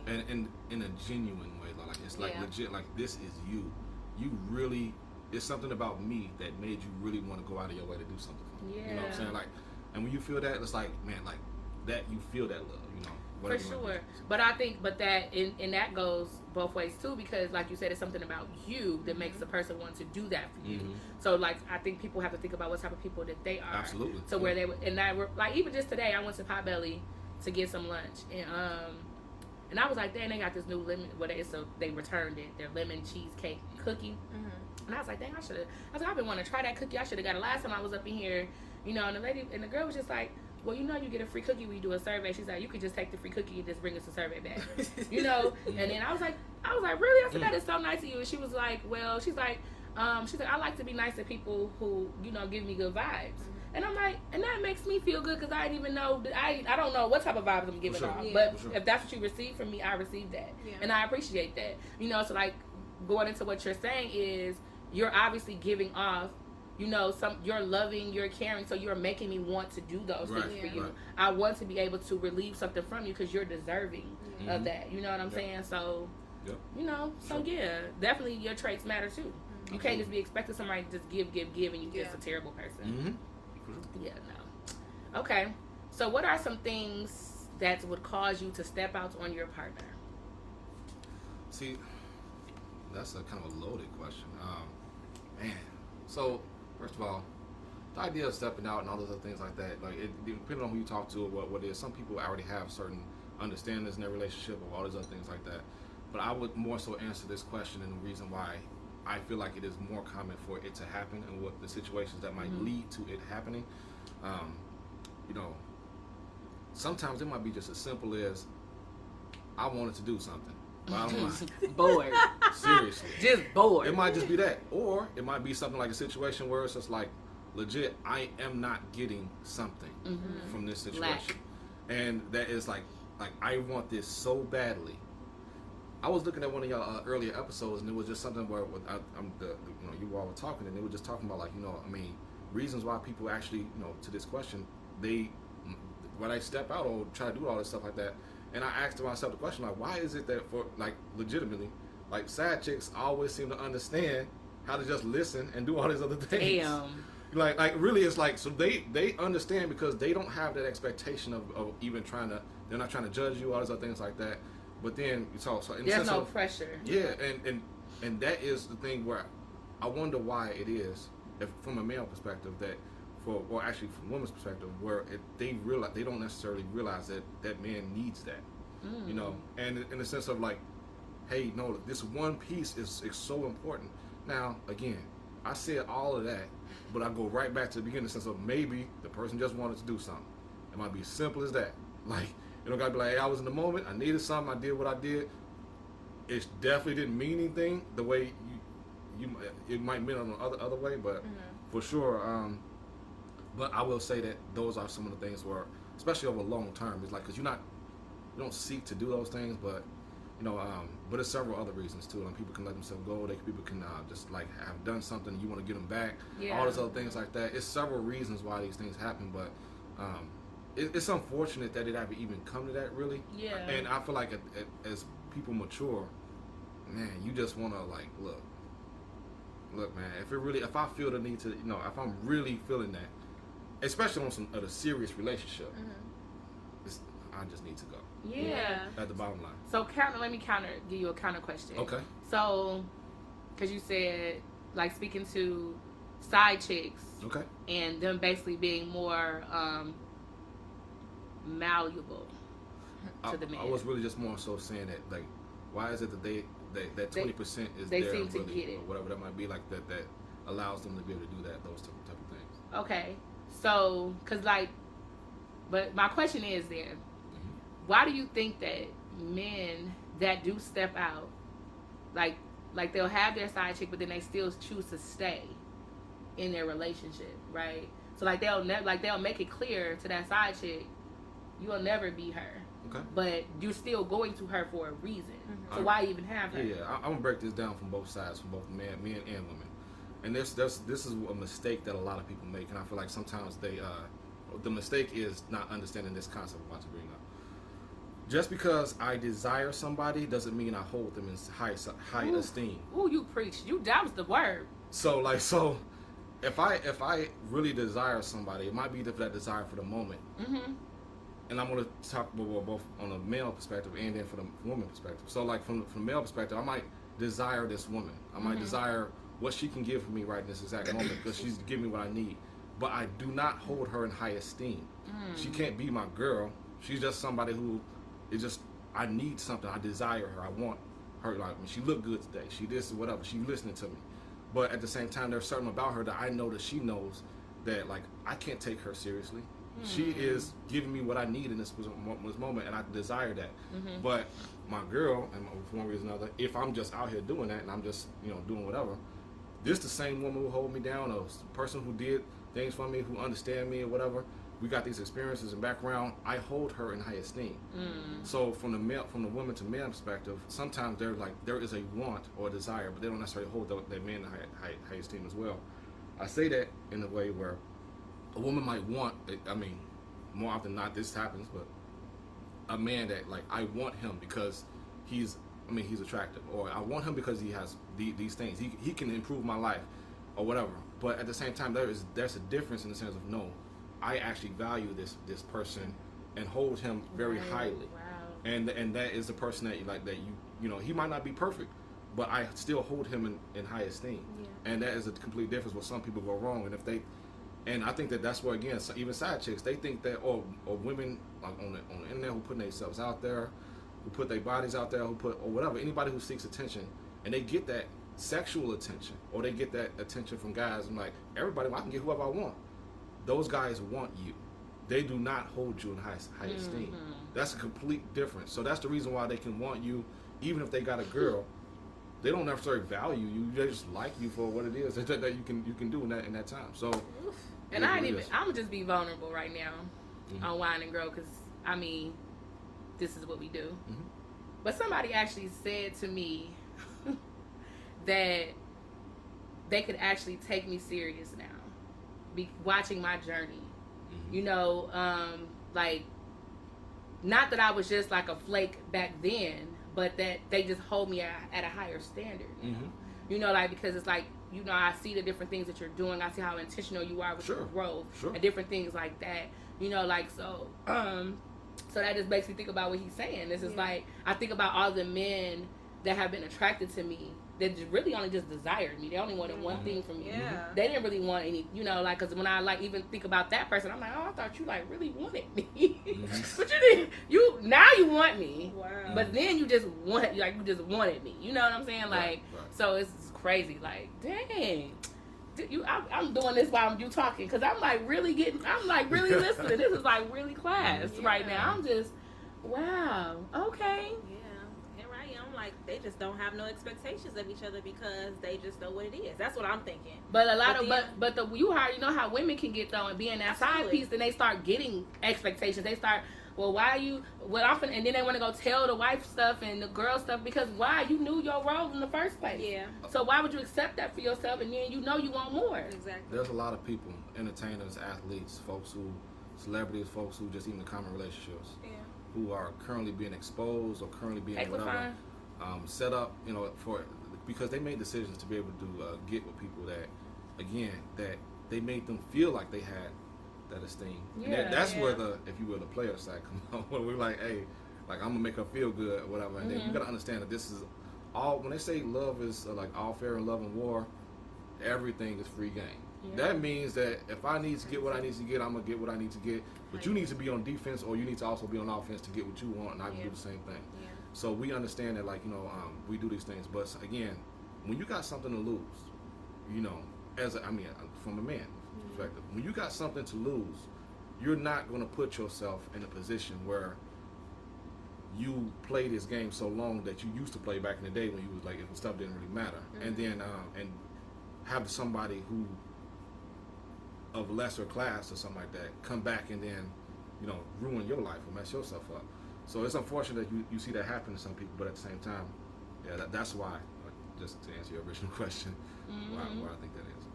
And in a genuine way, like it's like legit, like this is you. You really, it's something about me that made you really want to go out of your way to do something for me. You know what I'm saying? Like, and when you feel that, it's like, man, like that, you feel that love, you know. For sure. But I think, that, and that goes both ways too, because like you said, it's something about you that makes the person want to do that for you. So like, I think people have to think about what type of people that they are. Absolutely. So where they, and that were, like even just today, I went to Potbelly to get some lunch, and I was like, dang, they got this new lemon, they returned it, their lemon cheesecake cookie. And I was like, dang, I've been wanting to try that cookie. I should have got it last time I was up in here, you know. And the girl was just like, well, you know, you get a free cookie when you do a survey. She's like, you could just take the free cookie and just bring us a survey back, you know. And then I was like, really? I said, that is so nice of you. And she was like, well, she's like, I like to be nice to people who, you know, give me good vibes. And I'm like, and that makes me feel good because I didn't even know, I don't know what type of vibes I'm giving off. Yeah. But if that's what you receive from me, I received that. Yeah. And I appreciate that. You know, so like going into what you're saying is you're obviously giving off, you know, you're loving, you're caring, so you're making me want to do those things for you. Right. I want to be able to relieve something from you because you're deserving of that. You know what I'm saying? So, you know, so definitely your traits matter too. You can't just be expecting somebody to just give, and you're just a terrible person. Yeah, no. Okay. So what are some things that would cause you to step out on your partner? See, that's a kind of a loaded question. Man. So, first of all, the idea of stepping out and all those other things like that, like it depending on who you talk to or what it is, some people already have certain understandings in their relationship or all those other things like that. But I would more so answer this question, and the reason why I feel like it is more common for it to happen and what the situations that might lead to it happening. You know, sometimes it might be just as simple as I wanted to do something, but I don't want. Bored. Seriously. Just bored. It might just be that. Or it might be something like a situation where it's just like, legit, I am not getting something from this situation. And that is like I want this so badly. I was looking at one of y'all earlier episodes, and it was just something where you all were talking, and they were just talking about, like, you know, I mean, reasons why people actually, you know, to this question, when I step out or try to do all this stuff like that, and I asked myself the question, like, why is it that for, like, legitimately, like, side chicks always seem to understand how to just listen and do all these other things. Damn. Like really, it's like, so they understand because they don't have that expectation of even they're not trying to judge you, all these other things like that. But then so in there's the sense no of, pressure. Yeah, and that is the thing where I wonder why it is, if from a male perspective, or actually from a woman's perspective, where they don't necessarily realize that man needs that, you know, and in the sense of like, hey, no, this one piece is so important. Now again, I said all of that, but I go right back to the beginning, in the sense of maybe the person just wanted to do something. It might be as simple as that. Like, you don't gotta be like, hey, I was in the moment, I needed something, I did what I did. It definitely didn't mean anything the way it might mean on the other way, but for sure. But I will say that those are some of the things where, especially over long term, it's like, because you don't seek to do those things, but you know, but there's several other reasons too. Like, people can let themselves go. People can just like have done something, you want to get them back. Yeah. All those other things like that. It's several reasons why these things happen, but it's unfortunate that it ever even come to that, really. Yeah. And I feel like as people mature, man, you just want to like look, man. If I feel the need to, you know, if I'm really feeling that, especially on a serious relationship, I just need to go. Yeah. At the bottom line. So let me give you a counter question. Okay. So, because you said, like, speaking to side chicks. Okay. And them basically being more malleable to the man. I was really just more so saying that, like, why is it that that 20% is they there seem to really, get it, or whatever that might be, like that allows them to be able to do those type of things. Okay. So, but my question is then, why do you think that men that do step out like they'll have their side chick, but then they still choose to stay in their relationship, right? So like they'll make it clear to that side chick, you'll never be her. Okay. But you're still going to her for a reason. Mm-hmm. So why even have her? Yeah, I'm gonna break this down from both sides, from both men and women. And this is a mistake that a lot of people make, and I feel like sometimes the mistake is not understanding this concept I'm about to bring up. Just because I desire somebody doesn't mean I hold them in high esteem. Ooh, you preach. That was the word. So if I really desire somebody, it might be that desire for the moment. Mm-hmm. And I'm going to talk both on a male perspective and then for the woman perspective. So like from the male perspective, I might desire this woman. I might desire what she can give me right in this exact moment because she's giving me what I need. But I do not hold her in high esteem. She can't be my girl. She's just somebody who is just, I need something. I desire her. I want her. Like, she look good today. She this or whatever. She listening to me. But at the same time, there's something about her that I know that she knows that, like, I can't take her seriously. She is giving me what I need in this moment, and I desire that. But my girl, and for one reason or another, if I'm just out here doing that and I'm just, doing whatever, this the same woman who hold me down, or person who did things for me, who understand me or whatever. We got these experiences and background. I hold her in high esteem. So from the woman to man perspective, sometimes there is a want or a desire, but they don't necessarily hold that man in high esteem as well. I say that in a way where a woman might want, I mean, more often than not this happens, but a man that, like, I want him because he's attractive, or I want him because he has these things. He can improve my life or whatever. But at the same time, there's a difference in the sense of, no, I actually value this person and hold him very highly. Wow. And that is the person that he might not be perfect, but I still hold him in high esteem. Yeah. And that is a complete difference where some people go wrong. And I think that's where, again, even side chicks, they think that, or women like on the internet who putting themselves out there, who put their bodies out there, or whatever, anybody who seeks attention, and they get that sexual attention, or they get that attention from guys. I'm like, everybody, I can get whoever I want. Those guys want you. They do not hold you in high esteem. That's a complete difference. So that's the reason why they can want you, even if they got a girl. They don't necessarily value you. They just like you for what it is that you can do in that time. So, and I'm gonna just be vulnerable right now on Wine&Grow, because I mean, this is what we do. But somebody actually said to me that they could actually take me serious now, watching my journey. Like, not that I was just like a flake back then, but that they just hold me at a higher standard. Like, because it's like, I see the different things that you're doing. I see how intentional you are with your growth and different things like that. So that just makes me think about what he's saying. This is like, I think about all the men that have been attracted to me that really only just desired me. They only wanted one thing from me. Yeah. They didn't really want any, because when I even think about that person, I'm like, oh, I thought you really wanted me. But you didn't. Now you want me. Wow. But then you just wanted me. You know what I'm saying? Like, right. So it's crazy. Like, dang. I'm doing this while you talking, because I'm really listening. This is like really class right now. I'm just, wow, okay. Yeah, and right, I'm like, they just don't have no expectations of each other because they just know what it is. That's what I'm thinking. But you know how women can get though, and being that side piece, then they start getting expectations. They start, well, why you? Well, often, and then they want to go tell the wife stuff and the girl stuff, because why? You knew your role in the first place. Yeah. So why would you accept that for yourself, and then you want more? Exactly. There's a lot of people, entertainers, athletes, celebrities, folks who just even in common relationships, who are currently being exposed or currently being set up, because they made decisions to be able to get with people that they made them feel like they had that esteem. And that's where if you will, the player side comes on, where we're like, hey, like, I'm gonna make her feel good or whatever. And then you gotta understand that this is all, when they say love is like all fair in love and war, everything is free game. That means that if I need to get what I need to get, I'm gonna get what I need to get. But you need to be on defense, or you need to also be on offense to get what you want, and I can do the same thing. So we understand that, like, we do these things. But again, when you got something to lose, from a man perspective, when you got something to lose, you're not going to put yourself in a position where you play this game so long that you used to play back in the day when you was like, if stuff didn't really matter, and then and have somebody who of lesser class or something like that come back and then, you know, ruin your life or mess yourself up. So it's unfortunate that you see that happen to some people, but at the same time, yeah, that's why. Just to answer your original question, why I think that is.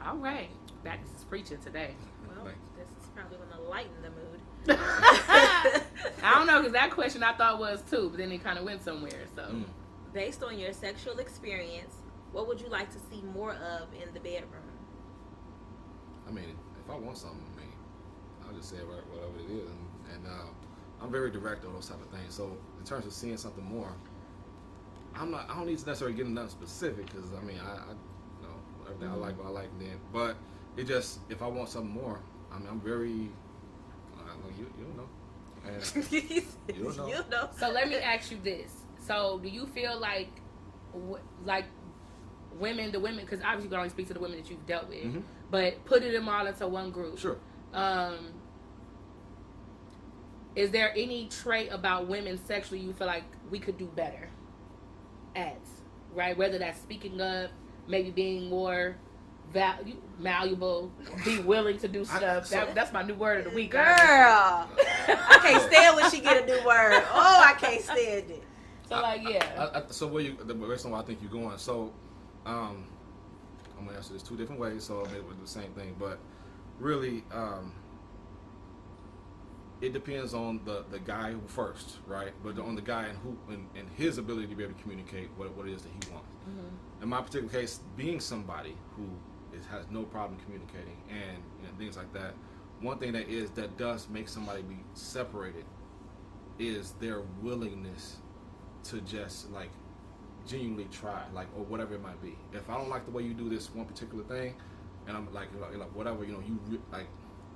All right, back to preaching today. Well, Thanks. this is probably going to lighten the mood. I don't know, because that question I thought was too, but then it kind of went somewhere. So, Based on your sexual experience, what would you like to see more of in the bedroom? I mean, if I want something, I mean, I'll just say whatever it is, and I'm very direct on those type of things. So in terms of seeing something more, I don't need to necessarily get into nothing specific, because I mean, I you know, everything I like what I like, and then, but it just, if I want something more, I mean, I'm very, you don't know. And you don't know. So let me ask you this. So do you feel like women, because obviously you can only speak to the women that you've dealt with, but putting them all into one group. Sure. Is there any trait about women sexually you feel like we could do better at, right? Whether that's speaking up, maybe being more malleable, be willing to do stuff. That's my new word of the week. Girl, I can't stand when she get a new word. Oh, I can't stand it. So So the reason why I think you're going. So, I'm gonna answer this two different ways. So maybe we'll do the same thing, but really, it depends on the guy first, right? But on the guy and his ability to be able to communicate what it is that he wants. In my particular case, being somebody who has no problem communicating and things like that, one thing that does make somebody be separated is their willingness to just like genuinely try, like, or whatever it might be. If I don't like the way you do this one particular thing, and I'm like whatever, you know, like.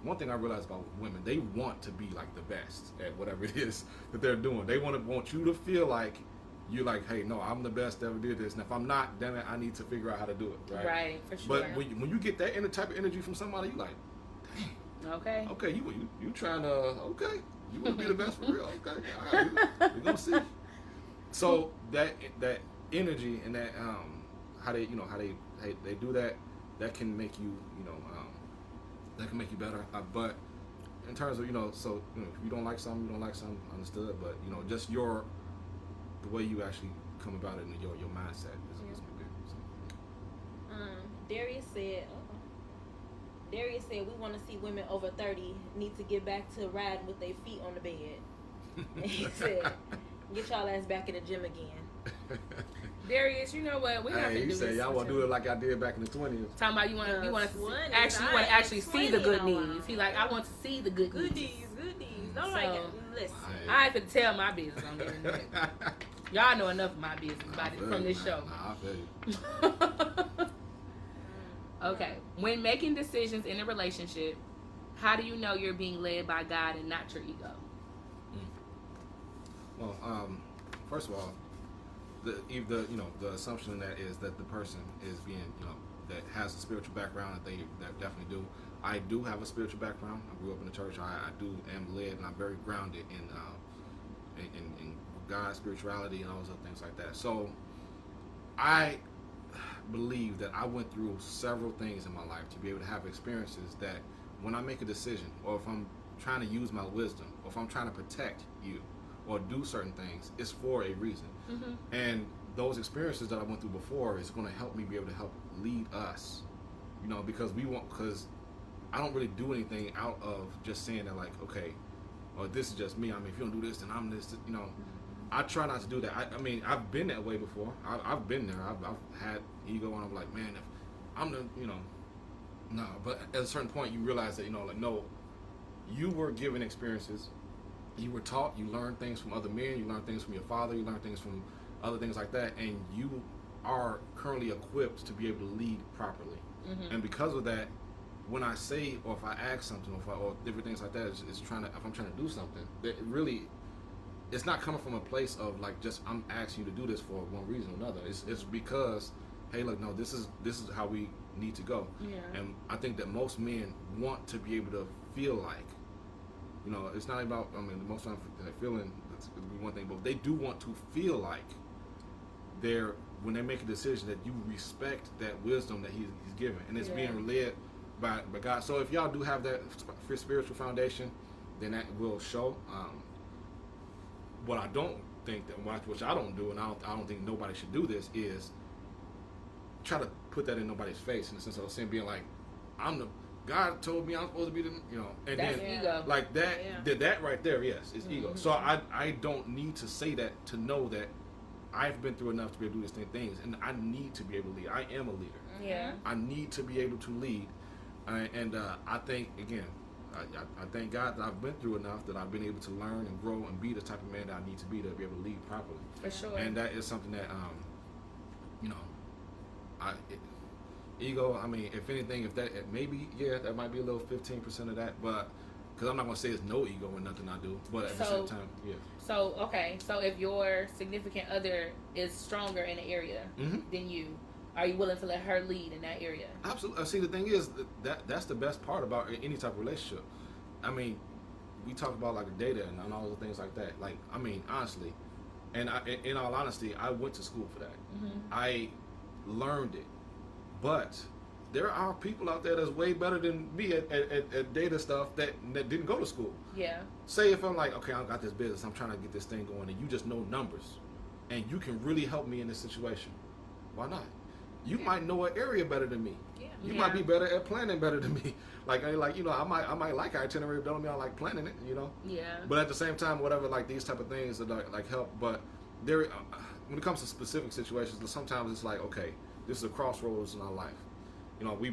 One thing I realized about women, they want to be like the best at whatever it is that they're doing. They want you to feel like you're like, hey, no, I'm the best that ever did this, and if I'm not, damn it, I need to figure out how to do it. Right. Right, for sure. But when you get that type of energy from somebody, you like, dang. Okay, you trying to you want to be the best for real? Okay, all right, we're gonna see. So that energy and that how they do that can make you that can make you better. But in terms of, if you don't like something, understood. But, just the way you actually come about it and your mindset is big. So. Darius said we want to see women over 30 need to get back to riding with their feet on the bed. And he said, get y'all ass back in the gym again. Darius, you know what? We have to do this. You say y'all want to do it like I did back in the 20s. Talking about you want to actually see the good knees. He like, I want to see the good knees. Good knees. Don't listen. I have to tell my business on the internet. Y'all know enough of my business from this show. I feel you. Okay. When making decisions in a relationship, how do you know you're being led by God and not your ego? Well, first of all, the assumption in that is that the person is being, that has a spiritual background, that definitely do. I do have a spiritual background. I grew up in the church. I am led, and I'm very grounded in God's spirituality and all those other things like that. So I believe that I went through several things in my life to be able to have experiences that when I make a decision, or if I'm trying to use my wisdom, or if I'm trying to protect you, or do certain things, it's for a reason. And those experiences that I went through before is going to help me be able to help lead us, because I don't really do anything out of just saying that, like, okay, or this is just me. I mean, if you don't do this, then I'm this, I try not to do that. I mean, I've been that way before. I've been there. I've had ego, and I'm like, man, if I'm the, no. But at a certain point, you realize that, no, you were given experiences. You were taught, you learned things from other men, you learned things from your father, you learned things from other things like that, and you are currently equipped to be able to lead properly. And because of that, when I say, or if I ask something, or different things like that, if I'm trying to do something, that really, it's not coming from a place of like just I'm asking you to do this for one reason or another. It's because, hey, look, no, this is how we need to go. Yeah. And I think that most men want to be able to feel like You know, it's not about. I mean, most times feeling that's one thing, but they do want to feel like they're when they make a decision that you respect that wisdom that he's given, and it's being led by God. So if y'all do have that spiritual foundation, then that will show. What I don't think that which I don't do, and I don't think nobody should do this, is try to put that in nobody's face in the sense of saying being like, God told me I'm supposed to be the, you know, and that's then ego. like that, that right there, yes, is ego. So I don't need to say that to know that I've been through enough to be able to do these things, and I need to be able to lead. I am a leader. Yeah. I need to be able to lead, and I think again, I thank God that I've been through enough that I've been able to learn and grow and be the type of man that I need to be able to lead properly. For sure. And that is something that you know, ego. I mean, if anything, if that maybe that might be a little 15% of that, but because I'm not gonna say it's no ego in nothing I do, but at the same time, yeah. So okay, so if your significant other is stronger in an area than you, are you willing to let her lead in that area? Absolutely. See, the thing is that's the best part about any type of relationship. I mean, we talk about like data and all the things like that. Like, I mean, honestly, and in all honesty, I went to school for that. I learned it, but there are people out there that's way better than me at data stuff that didn't go to school. Yeah. Say if I'm like, okay, I got this business, I'm trying to get this thing going, and you just know numbers, and you can really help me in this situation. Why not? You might know an area better than me. Yeah. You might be better at planning better than me. Like you know, I might like itinerary, but don't mean I like planning it. You know. Yeah. But at the same time, whatever, like these type of things that like help. But there, when it comes to specific situations, sometimes it's like, okay, this is a crossroads in our life. You know, we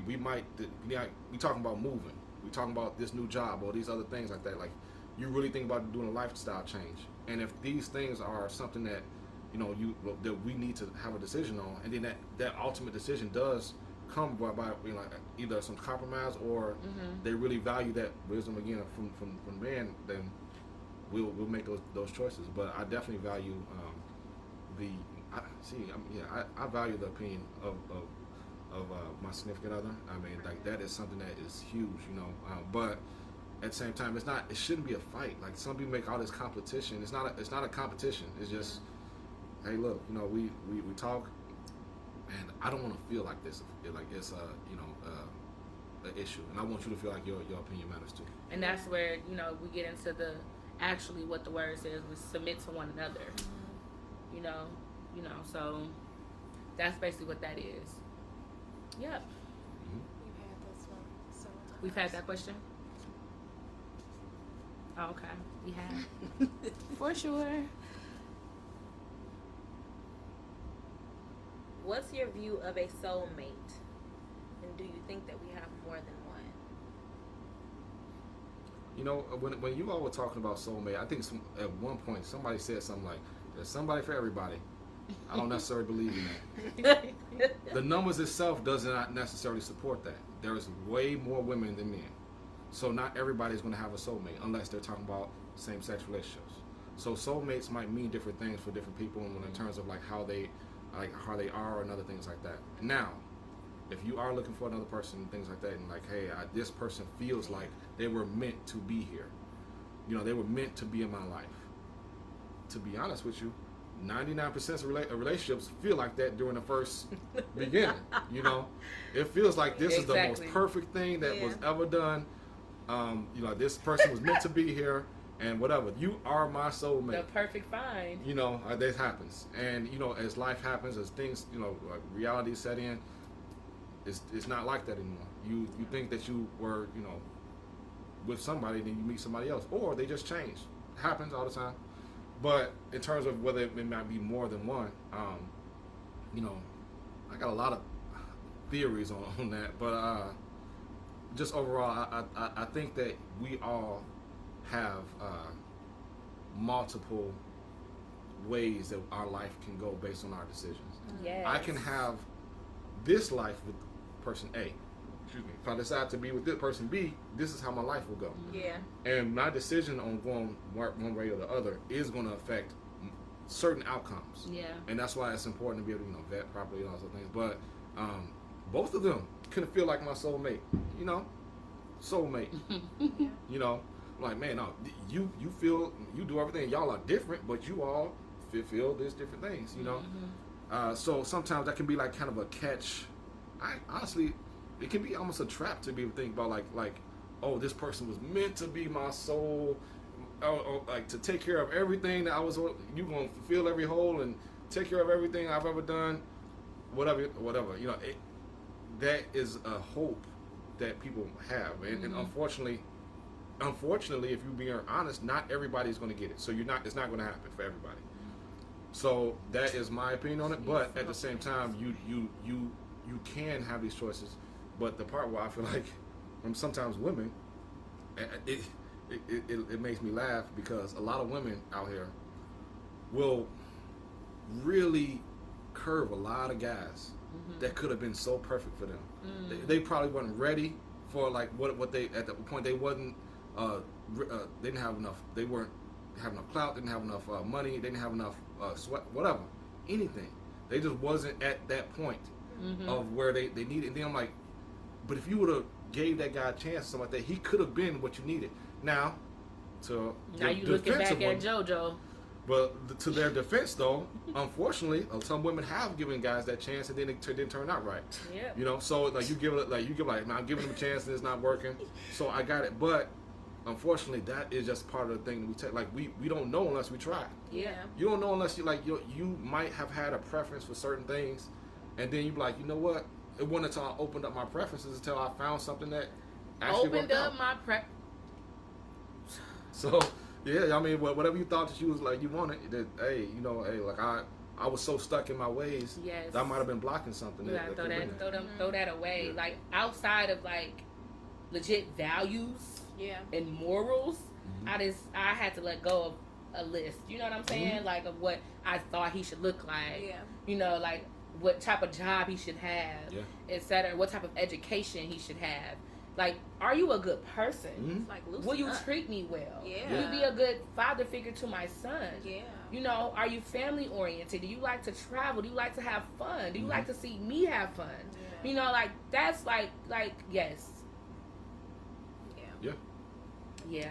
talking about moving. We talking about this new job or these other things like that. Like, you really think about doing a lifestyle change. And if these things are something that, you know, that we need to have a decision on, and then that ultimate decision does come by you know, either some compromise or they really value that wisdom again from man, then we'll make those choices. But I definitely value I value the opinion of my significant other. I mean, like, that is something that is huge, you know. But at the same time, it shouldn't be a fight. Like, some people make all this competition. It's not a competition. It's just, hey, look, you know, we talk, and I don't want to feel like this. Like it's you know, an issue, and I want you to feel like your opinion matters too. And that's where, you know, we get into actually what the word says, we submit to one another. You know, so that's basically what that is. Yep. We've had this one several times. We've had that question. Oh, okay, we have. For sure. What's your view of a soulmate? And do you think that we have more than one? You know, when you all were talking about soulmate, I think at one point somebody said something like, "There's somebody for everybody." I don't necessarily believe in that. The numbers itself does not necessarily support that. There is way more women than men, so not everybody's going to have a soulmate unless they're talking about same-sex relationships. So soulmates might mean different things for different people in terms of like how they are and other things like that. Now, if you are looking for another person and things like that, and like, hey, this person feels like they were meant to be here. You know, they were meant to be in my life. To be honest with you, 99% of relationships feel like that during the first beginning. You know, it feels like this is the most perfect thing that was ever done. You know, this person was meant to be here, and whatever. You are my soulmate. The perfect find. You know, this happens, and you know, as life happens, as things, you know, like reality set in, it's not like that anymore. You think that you were, you know, with somebody, then you meet somebody else, or they just change. It happens all the time. But in terms of whether it might be more than one, you know, I got a lot of theories on that. But just overall, I think that we all have multiple ways that our life can go based on our decisions. Yes. I can have this life with person A. Excuse me. If I decide to be with this person B, this is how my life will go. Yeah. And my decision on going one way or the other is going to affect certain outcomes. Yeah. And that's why it's important to be able to, you know, vet properly and all those things. But both of them can feel like my soulmate. You know, soulmate. You know, I'm like, man, no, you feel, you do everything. Y'all are different, but you all feel these different things, you know. So sometimes that can be like kind of a catch. Honestly, it can be almost a trap to be able to think about like, oh, this person was meant to be my soul, like to take care of everything that I was. You gonna fulfill every hole and take care of everything I've ever done, whatever. You know, that is a hope that people have, and unfortunately, if you're being honest, not everybody's going to get it. So it's not going to happen for everybody. So that is my opinion on it. But at the same time, you can have these choices. But the part where I feel like sometimes women, it makes me laugh because a lot of women out here will really curve a lot of guys that could have been so perfect for them. They probably weren't ready for like what they, at the point they wasn't they didn't have enough, they weren't having enough clout, didn't have enough money, they didn't have enough sweat, whatever, anything. They just wasn't at that point of where they needed. And then I'm like, but if you would have gave that guy a chance, something like that, he could have been what you needed. Now you looking back at JoJo. But to their defense, though, unfortunately, some women have given guys that chance, and then it didn't turn out right. Yeah. You know, so like you give man, I'm giving them a chance, and it's not working. So I got it, but unfortunately, that is just part of the thing that we take. Like we don't know unless we try. Yeah. You don't know unless you might have had a preference for certain things, and then you be like, you know what? It wasn't until I opened up my preferences until I found something that actually opened up my So. Yeah, I mean, whatever you thought that you was like you wanted, that like I was so stuck in my ways. Yes. That might have been blocking something. You gotta throw that away. Yeah. Like outside of like legit values, and morals, I had to let go of a list. You know what I'm saying? Like of what I thought he should look like. Yeah. You know, like what type of job he should have, etc. What type of education he should have. Like, are you a good person? Like, will you treat me well? Yeah. Will you be a good father figure to my son? Yeah. You know, are you family oriented? Do you like to travel? Do you like to have fun? Do you like to see me have fun? Yeah. You know, like that's like yes. Yeah. Yeah.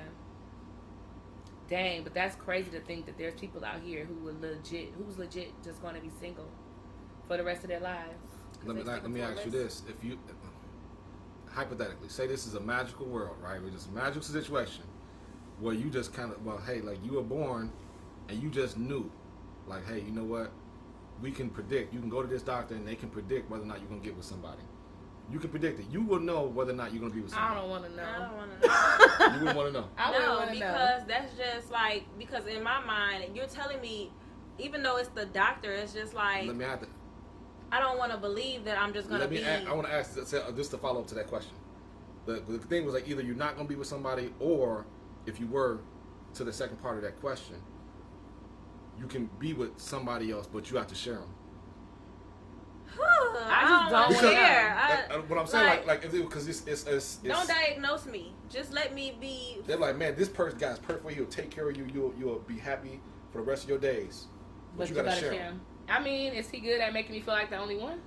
Dang, but that's crazy to think that there's people out here who's legit just going to be single for the rest of their lives. Let me ask you this: if you hypothetically, say this is a magical world, right? It's just a magical situation where you just kind of, hey, like you were born and you just knew, like, hey, you know what? We can predict. You can go to this doctor and they can predict whether or not you're going to get with somebody. You can predict it. You will know whether or not you're going to be with somebody. I don't want to know. You wouldn't want to know. I wouldn't want to know. Because that's just like, because in my mind, you're telling me, even though it's the doctor, it's just like, Let me add that. I don't want to believe that I'm just going to be... I want to ask just to follow up to that question. The thing was like either you're not going to be with somebody, or if you were, to the second part of that question, you can be with somebody else, but you have to share them. I just don't care. What I'm saying, because it's don't diagnose me. Just let me be. They're like, man, this guy's perfect for you. He'll take care of you. You'll be happy for the rest of your days. But you gotta share him. I mean, is he good at making me feel like the only one?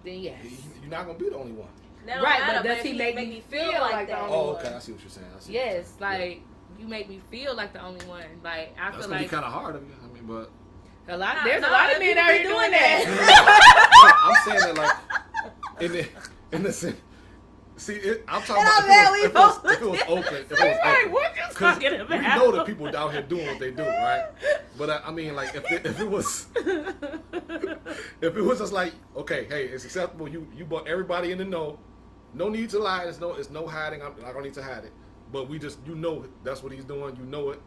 Then yes. You're not gonna be the only one. Right, but does he make me feel like the only one? Oh, okay, I see what you're saying. Yes, like you make me feel like the only one. Like I feel like that's gonna be kind of hard of you. I mean, but there's a lot of men out here doing that. I'm saying that like in the sense. See, I'm talking about if it was open. What you talking about? We know that people out here doing what they do, right? But I mean, like, if it was just like, okay, hey, it's acceptable. You brought everybody in the know. No need to lie. It's no hiding. I don't need to hide it. But we just, that's what he's doing. You know it.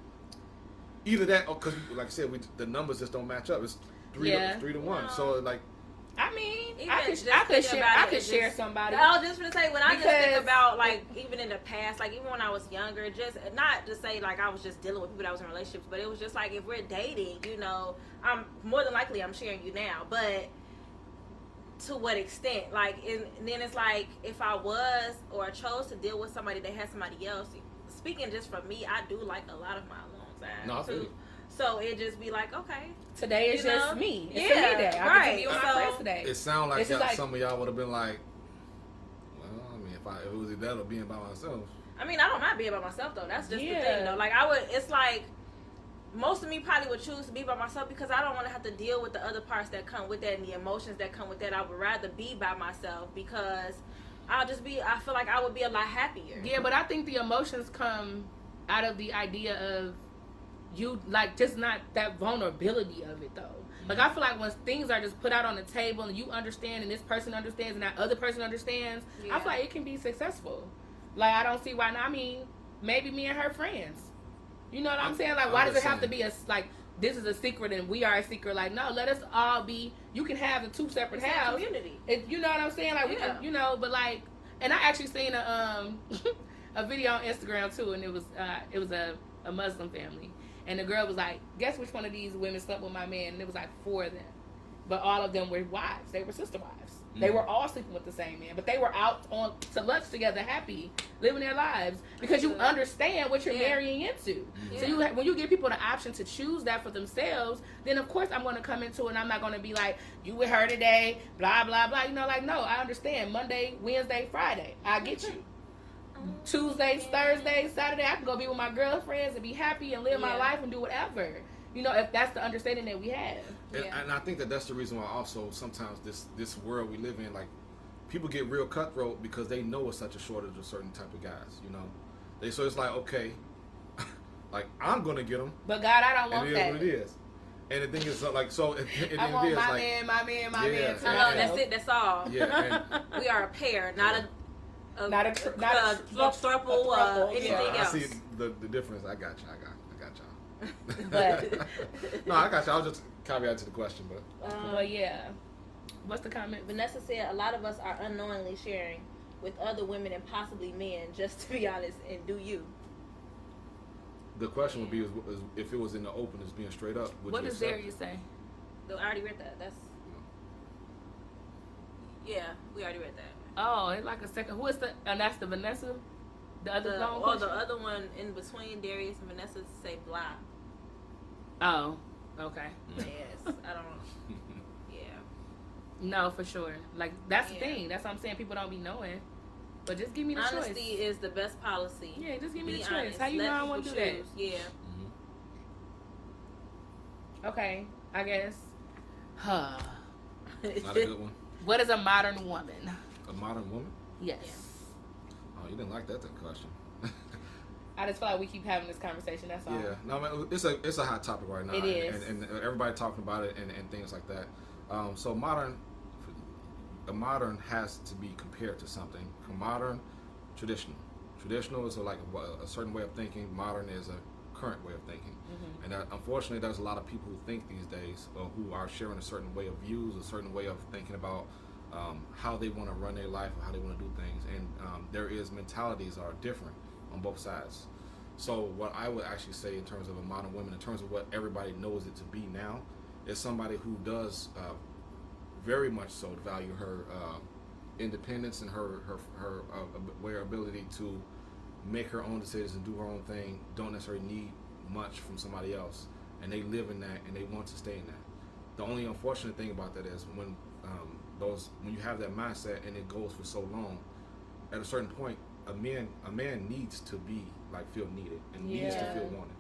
Either that, or because, like I said, the numbers just don't match up. It's 3 to 1. So like. I mean, I could share somebody. I was just gonna say, when I just think about, like, even in the past, like, even when I was younger, just not to say like I was just dealing with people that was in relationships, but it was just like, if we're dating, I'm more than likely I'm sharing you now, but to what extent? Like, and then it's like, if I was or chose to deal with somebody that had somebody else, speaking just for me, I do like a lot of my alone time too. So it just be like, okay, today is just me. It's a me day. I get to be with my friends today. It sounds like some of y'all would have been like, well, I mean, if it was that or being by myself. I mean, I don't mind being by myself though. That's just the Yeah. thing though. Like it's like most of me probably would choose to be by myself because I don't want to have to deal with the other parts that come with that and the emotions that come with that. I would rather be by myself because I feel like I would be a lot happier. Yeah, but I think the emotions come out of the idea of you, like, just not that vulnerability of it, though. Like, I feel like when things are just put out on the table and you understand and this person understands and that other person understands, I feel like it can be successful. Like, I don't see why not. I mean, maybe me and her friends. You know what I'm saying? Like, why does it have to be like, this is a secret and we are a secret? Like, no, let us all be. You can have the two separate houses. Community. You know what I'm saying? Like, we can, you know, but like, and I actually seen a video on Instagram too, and it was a Muslim family, and the girl was like, guess which one of these women slept with my man? And it was like 4 of them, but all of them were wives. They were sister wives. They were all sleeping with the same man, but they were out on to lunch together, happy, living their lives, because you understand what you're marrying into. So when you give people the option to choose that for themselves, then of course I'm going to come into it and I'm not going to be like, you with her today, blah, blah, blah. You know, like, no, I understand. Monday, Wednesday, Friday, I get you. Tuesdays, Thursdays, Saturday, I can go be with my girlfriends and be happy and live my life and do whatever. You know, if that's the understanding that we have. And I think that's the reason why also sometimes this world we live in, like, people get real cutthroat because they know it's such a shortage of certain type of guys, you know. So it's like, okay, like, I'm going to get them. But God, I don't want and that. And it is what it is. And the thing is, like, so I want my man too. That's it. That's all. Yeah, we are a pair, not a throuple, anything else. I see the difference. I got y'all. But no, I got you. I was just caveat to the question, but yeah. What's the comment? Vanessa said a lot of us are unknowingly sharing with other women and possibly men. Just to be honest, and do you? The question would be is if it was in the open, as being straight up. What does Darius say? I already read that. That's we already read that. Oh, it's like a second. Who is the? And that's the Vanessa. The other the other one in between Darius and Vanessa say blah. Oh, okay. Yes, I don't. Yeah. No, for sure. Like, that's the thing. That's what I'm saying. People don't be knowing. But just give me the choice. Honesty is the best policy. Yeah, just give me the choice. Honest. How you know I want to do that? Yeah. Okay, I guess. Not a good one. What is a modern woman? A modern woman? Yes. Oh, you didn't like that question. I just feel like we keep having this conversation. That's all. Yeah, no, man, it's a hot topic right now. It is, and everybody talking about it and things like that. So a modern has to be compared to something. Modern, traditional. Traditional is like a certain way of thinking. Modern is a current way of thinking. And unfortunately, there's a lot of people who think these days, or who are sharing a certain way of views, a certain way of thinking about how they want to run their life, or how they want to do things. And there is mentalities are different on both sides. So what I would actually say in terms of a modern woman, in terms of what everybody knows it to be now, is somebody who does very much so value her independence and her ability to make her own decisions and do her own thing. Don't necessarily need much from somebody else, and they live in that and they want to stay in that. The only unfortunate thing about that is when you have that mindset and it goes for so long, at a certain point, a man needs to be feel needed and needs to feel wanted.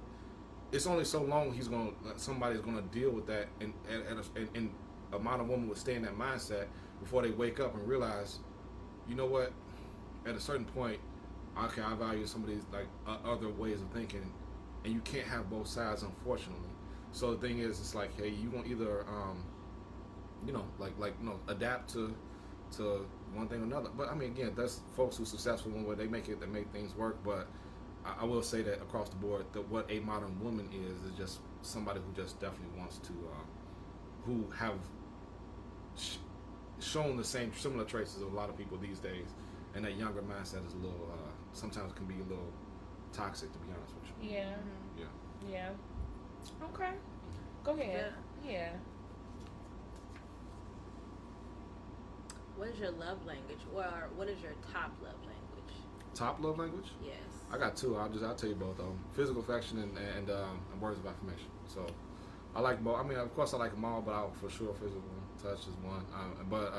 It's only so long somebody's gonna deal with that, and a modern woman would stay in that mindset before they wake up and realize, you know what, at a certain point, okay, I value some of these other ways of thinking, and you can't have both sides, unfortunately. So the thing is, it's like, hey, you gonna either adapt to one thing or another. But I mean, again, that's folks who are successful one way, they make things work. But I will say that across the board, that what a modern woman is just somebody who just definitely wants to, who have shown the similar traces of a lot of people these days, and that younger mindset is a little, sometimes can be a little toxic, to be honest with you. Yeah. Okay. Go ahead. Yeah. What is your love language, or what is your top love language? Top love language? Yes. I got two. I'll tell you both of them: physical affection and words of affirmation. So I like both. I mean, of course, I like them all, but for sure, physical touch is one. But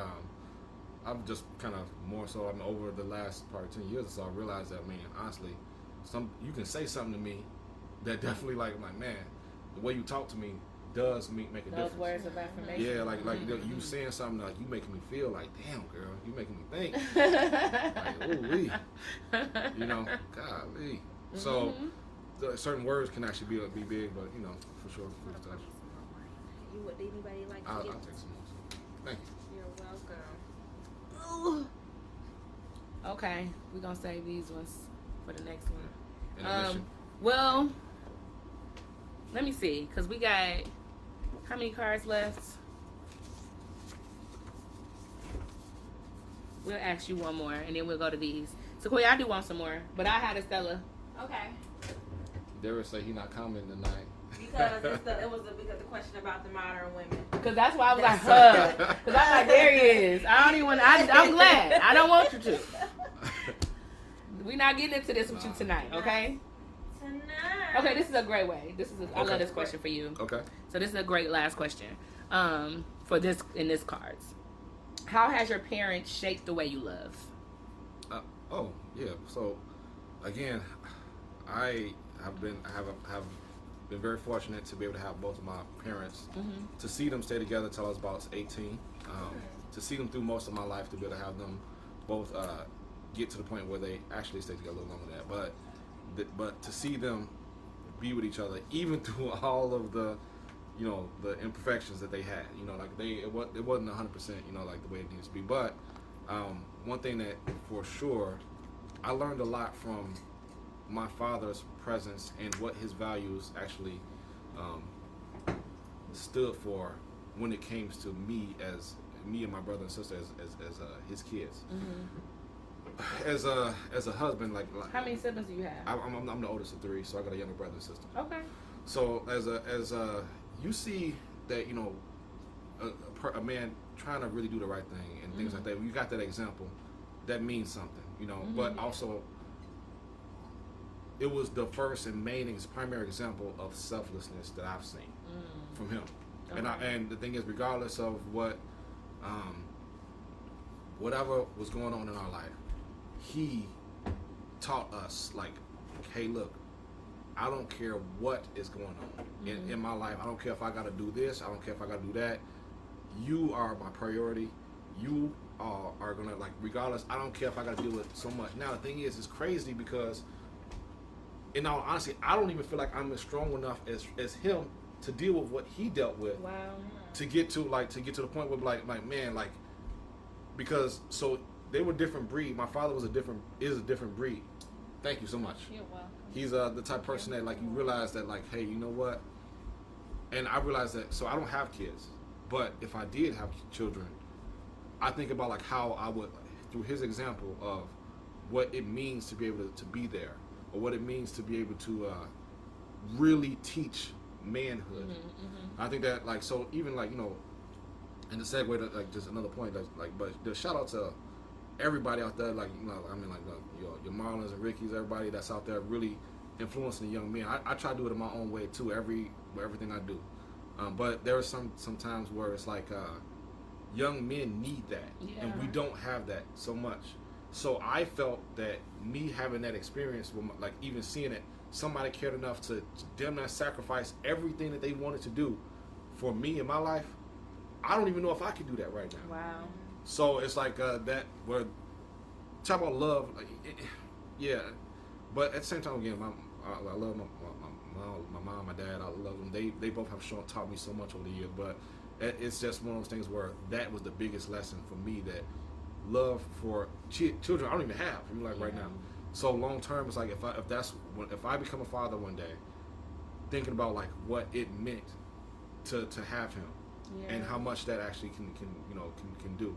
I've just kind of more so. I mean, over the last probably 10 years or so, I realized that, man, honestly, you can say something to me that definitely like man, the way you talk to me does make a difference. Those words of affirmation. Yeah, like you saying something like you making me feel like, damn girl, you making me think. Like, ooh wee, you know, golly. So certain words can actually be big, but you know, for sure. Would anybody like to I'll get? take some more. So. Thank you. You're welcome. Okay, we're gonna save these ones for the next one. Intermission. Well, let me see, cause we got how many cards left? We'll ask you one more, and then we'll go to these. So, Quay, I do want some more, but I had a Stella. Okay. Darius say he not coming tonight. Because it was because the question about the modern women. Cause that's why I was like, huh? Cause I'm like, there he is. I don't even want. I'm glad. I don't want you to. We're not getting into this with you tonight, okay? Tonight. Okay, this is a great way. I love this question for you. Okay. So this is a great last question. For this in this cards, how has your parents shaped the way you love? Oh yeah. So again, I have been very fortunate to be able to have both of my parents, to see them stay together until I was about 18, to see them through most of my life, to be able to have them both get to the point where they actually stay together a little longer than that. But to see them be with each other, even through all of the, you know, the imperfections that they had, you know, like it wasn't 100%, you know, like the way it needs to be. But one thing that for sure, I learned a lot from my father's presence and what his values actually stood for when it came to me and my brother and sister as his kids. As a husband, like how many siblings do you have? I'm the oldest of 3, so I got a younger brother and sister. Okay. So as you see that, you know, a man trying to really do the right thing and things like that. When you got that example, that means something, you know. But also, it was the first and primary example of selflessness that I've seen from him. Okay. And the thing is, regardless of whatever was going on in our life, he taught us, like, hey, look, I don't care what is going on in my life. I don't care if I got to do this. I don't care if I got to do that. You are my priority. You are going to, like, regardless, I don't care if I got to deal with so much. Now, the thing is, it's crazy because, in all honesty, I don't even feel like I'm as strong enough as him to deal with what he dealt with. Wow. To get to the point where, like man, like, because so they were different breed. My father is a different breed. Thank you so much. You're welcome. He's the type of person that, like, you realize that, like, hey, you know what? And I realized that, so I don't have kids, but if I did have children, I think about, like, how I would, through his example of what it means to be able to be there, or what it means to be able to really teach manhood. I think that, like, so even, like, you know, and the segue to, like, just another point, that's like, but the shout out to everybody out there, like, you know, I mean, like, your Marlons and Rickies, everybody that's out there really influencing the young men. I try to do it in my own way too, everything I do. But there are some times where it's like young men need that, and we don't have that so much. So I felt that me having that experience, with like, even seeing it, somebody cared enough to damn near sacrifice everything that they wanted to do for me in my life. I don't even know if I could do that right now. Wow. So it's like that, where talk about love, like, yeah. But at the same time, again, I love my mom, my dad. I love them. They both have taught me so much over the years. But it's just one of those things where that was the biggest lesson for me, that love for children I don't even have, like, right now. So long term, it's like if I become a father one day, thinking about, like, what it meant to have him, and how much that actually can do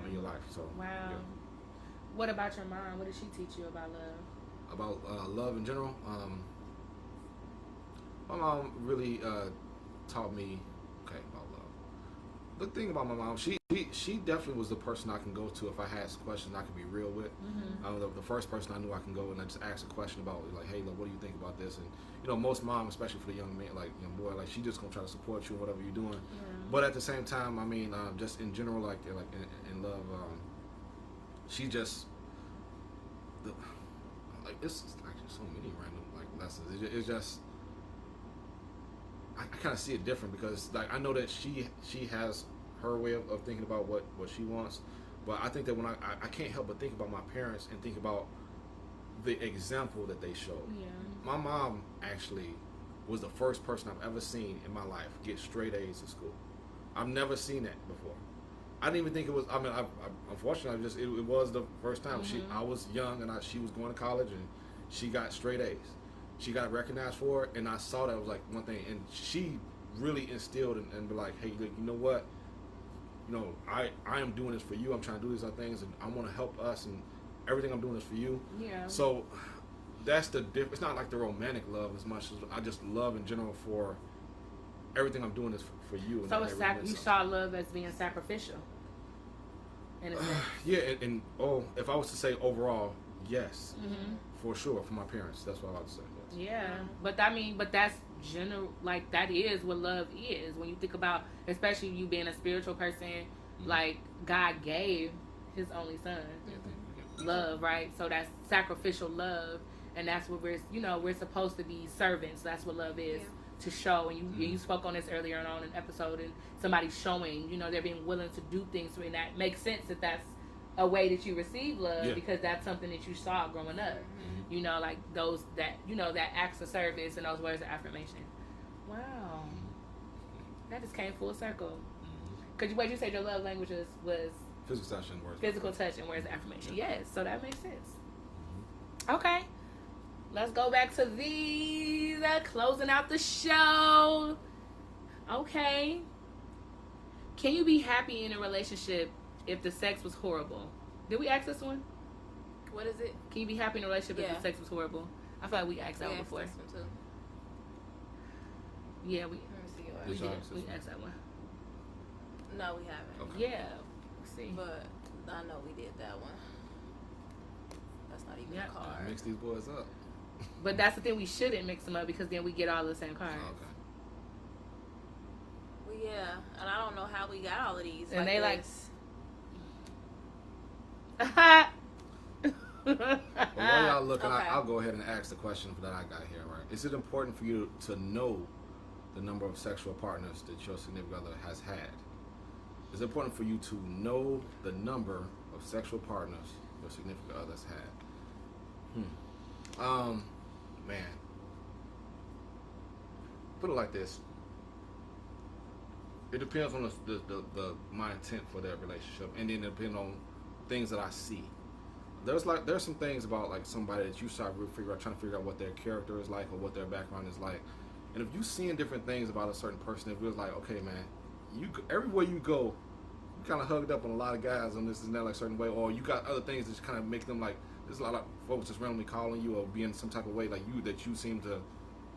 in your life. So wow. Yeah. What about your mom? What did she teach you about love? About love in general, my mom really taught me about love. The thing about my mom, she definitely was the person I can go to if I had questions I could be real with. The first person I knew I can go and I just ask a question about, like, hey, look, what do you think about this? And, you know, most moms, especially for the young man, like, young boy, like, she just gonna try to support you in whatever you're doing. But at the same time, I mean, just in general, like in love, she just like it's actually so many random like lessons. It's just I kind of see it different because like I know that she has her way of thinking about what she wants, but I think that when I can't help but think about my parents and think about the example that they showed. Yeah. My mom actually was the first person I've ever seen in my life get straight A's in school. I've never seen that before. I didn't even think it was. I mean, unfortunately, it was the first time. I was young and she was going to college and she got straight A's. She got recognized for it, and I saw that it was like one thing. And she really instilled and be like, hey, you know what? You know, I am doing this for you. I'm trying to do these other things, and I want to help us, and everything I'm doing is for you. Yeah. So that's the difference. It's not like the romantic love as much as I just love in general for everything I'm doing is for you. So it's you saw love as being sacrificial. In a sense. Yeah, and if I was to say overall, yes, for sure, for my parents, that's what I would say. Yes. Yeah, but that's general. Like that is what love is. When you think about, especially you being a spiritual person, like God gave His only Son. Love, right? So that's sacrificial love, and that's what we're supposed to be servants. That's what love is. To show, and you spoke on this earlier on in an episode, and somebody's showing, they're being willing to do things, and that makes sense that that's a way that you receive love because that's something that you saw growing up. Like those that acts of service and those words of affirmation. Wow, that just came full circle. Cause what you said your love language was physical touch and words. Physical touch and words of affirmation. Yes, so that makes sense. Okay. Let's go back to these. Closing out the show. Okay. Can you be happy in a relationship if the sex was horrible? Did we ask this one? What is it? Can you be happy in a relationship if the sex was horrible? I feel like we asked that one before. This one too. Yeah, we Did we asked that one. No, we haven't. Okay. Yeah. Let's see. But I know we did that one. That's not even a card. Mix these boys up. But that's the thing, we shouldn't mix them up because then we get all the same cards. Okay. Well, yeah, and I don't know how we got all of these. And they Well, while y'all looking, I'll go ahead and ask the question that I got here, right? Is it important for you to know the number of sexual partners that your significant other has had? Is it important for you to know the number of sexual partners your significant other has had? Man. Put it like this. It depends on the my intent for that relationship, and then it depends on things that I see. There's some things about like somebody that you start trying to figure out what their character is like or what their background is like, and if you seeing different things about a certain person, it feels like, okay, man, everywhere you go, you kind of hugged up on a lot of guys on this and that like certain way, or you got other things that just kind of make them like. There's a lot of folks just randomly calling you or being some type of way like you that you seem to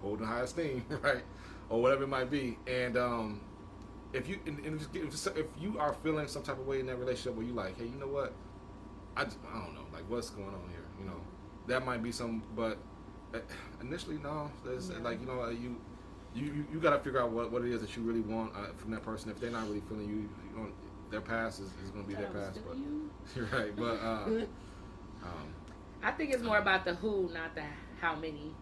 hold in high esteem, right, or whatever it might be, and if you are feeling some type of way in that relationship where you like, hey, you know what? I don't know, like what's going on here, that might be some, but initially no, there's like you got to figure out what it is that you really want from that person. If they're not really feeling you, their past is going to be their past, but you're right, but I think it's more about the who, not the how many.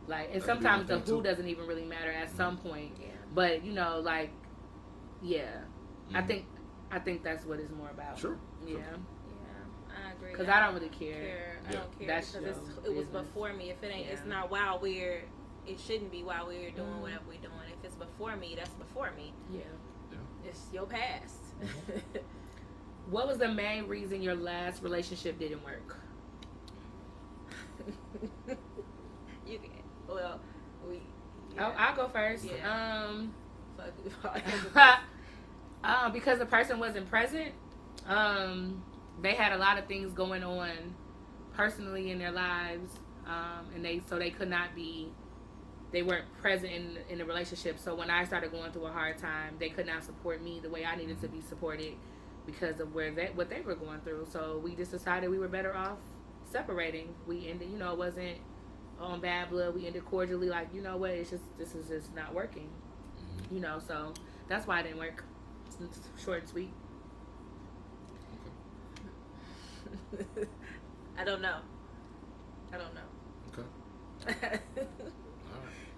Like, and sometimes the who doesn't even really matter at some point. Yeah. But like, yeah, I think that's what it's more about. Sure. Yeah. Yeah, I agree. Because I don't really care. I don't care because it was before me. If it ain't, it's not while we're. It shouldn't be while we're doing whatever we're doing. If it's before me, that's before me. Yeah. It's your past. What was the main reason your last relationship didn't work? I'll go first. Yeah. Because the person wasn't present. They had a lot of things going on personally in their lives, and they could not be. They weren't present in the relationship. So when I started going through a hard time, they could not support me the way I needed to be supported because of what they were going through. So we just decided we were better off separating. We ended, it wasn't on bad blood. We ended cordially, like, you know what, this is just not working. So that's why it didn't work. It's short and sweet. I don't know. Okay. All right.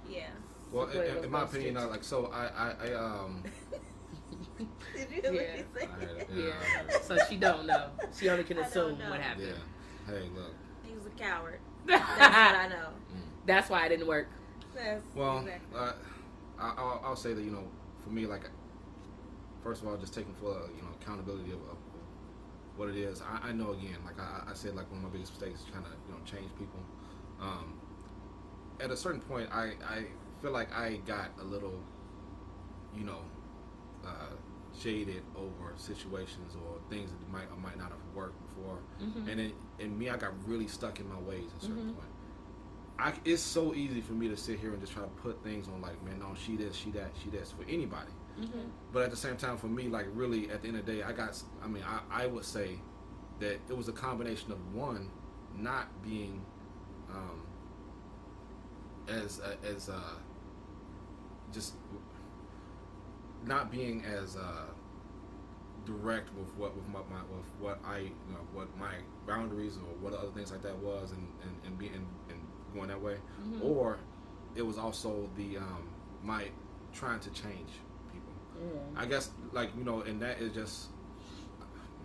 Yeah. Well, Play in my those opinion, sticks. like so, I Did you hear what Yeah. she said? I heard it. Yeah. So she don't know. She only can I don't assume know. what Yeah. happened. Hey, look. He was a coward. That's what I know. That's why it didn't work. That's Well, exactly. I'll say that, for me, like, first of all, just taking full accountability of what it is. I know, again, like I said, like, one of my biggest mistakes is trying to change people. At a certain point, I feel like I got a little shaded over situations or things that might or might not have worked before, and I got really stuck in my ways at a certain point. It's so easy for me to sit here and just try to put things on, like, man, no, she this, she that, she this, for anybody. But at the same time, for me, like, really, at the end of the day, I would say that it was a combination of, one, not being just not being as direct with what my boundaries or what other things like that was, and going that way, or it was also the my trying to change people. I guess, like, and that is just,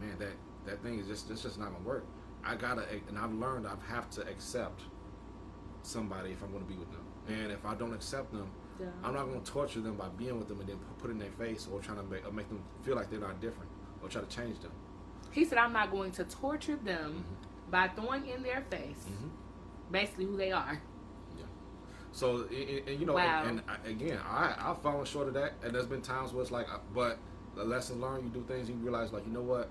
man, that thing is just not gonna work. And I've learned I have to accept somebody if I'm going to be with them, and if I don't accept them, I'm not going to torture them by being with them and then put it in their face or trying to make them feel like they're not different or try to change them. He said, I'm not going to torture them by throwing in their face basically who they are. Yeah. So, and Wow. and again, I've fallen short of that, and there's been times where it's like, but the lesson learned, you do things, you realize, like, you know what,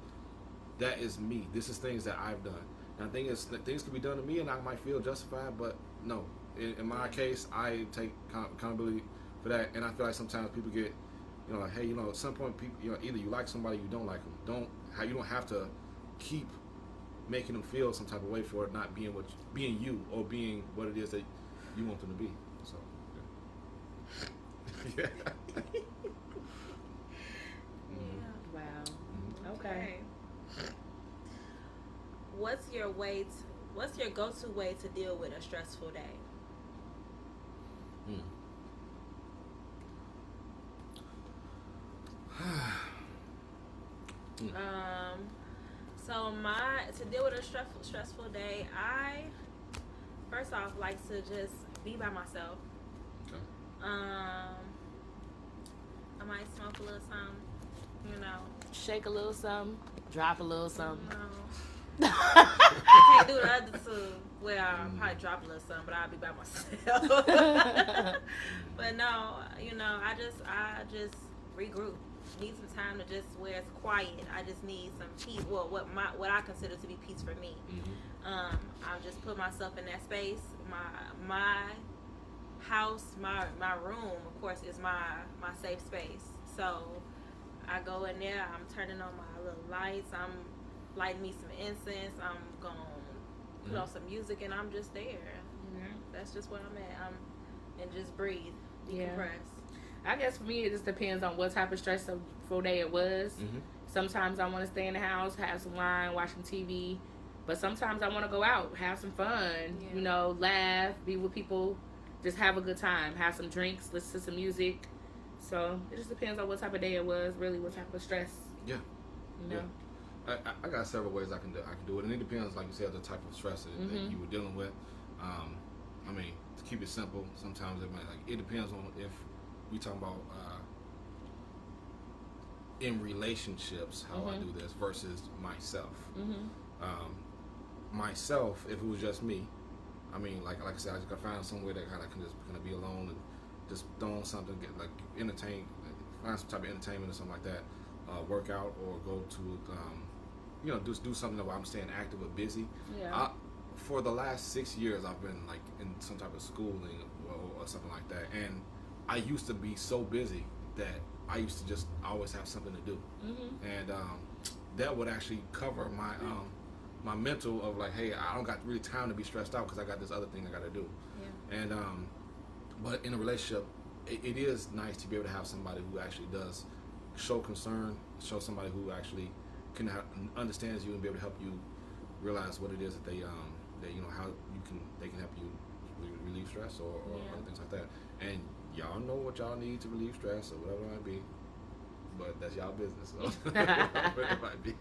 that is me. This is things that I've done. And the thing is that things can be done to me and I might feel justified, but no. In my case, I take accountability for that, and I feel like sometimes people get, like, hey, at some point, people, either you like somebody or you don't like them. You don't have to keep making them feel some type of way for it not being being you or being what it is that you want them to be. So, yeah. Wow. Okay. What's your go-to way to deal with a stressful day? So to deal with a stressful day, I first off like to just be by myself. Okay. I might smoke a little something, Shake a little something, drop a little something. I can't do the other two. Well, I'll probably drop a little something, but I'll be by myself. But no, I just regroup. Need some time to just where it's quiet. I just need some peace. Well, what I consider to be peace for me. I'll just put myself in that space. My house, my room, of course, is my safe space. So I go in there. I'm turning on my little lights. I'm lighting me some incense. I'm gonna put on some music, and I'm just there. That's just where I'm at. And just breathe, decompress. I guess for me, it just depends on what type of stressful day it was. Sometimes I want to stay in the house, have some wine, watch some TV. But sometimes I want to go out, have some fun, laugh, be with people, just have a good time, have some drinks, listen to some music. So it just depends on what type of day it was, really, what type of stress. Yeah. I got several ways I can do it, and it depends, like you said, the type of stress that you were dealing with. To keep it simple, sometimes it depends on if we talking about in relationships how I do this versus myself. Myself, if it was just me, like I said, I just gotta find somewhere that kind of can just kind of be alone and just throw on something, get like entertain, find some type of entertainment or something like that. Work out or go to just do something where I'm staying active or busy. For the last 6 years, I've been like in some type of schooling or something like that, and I used to be so busy that I used to just always have something to do, and that would actually cover my my mental of like, hey, I don't got really time to be stressed out because I got this other thing I got to do. And but in a relationship, it is nice to be able to have somebody who actually does show concern, show somebody who actually understands you and be able to help you realize what it is that they how they can help you relieve stress or other things like that. And y'all know what y'all need to relieve stress or whatever it might be, but that's y'all business. So whatever it might be.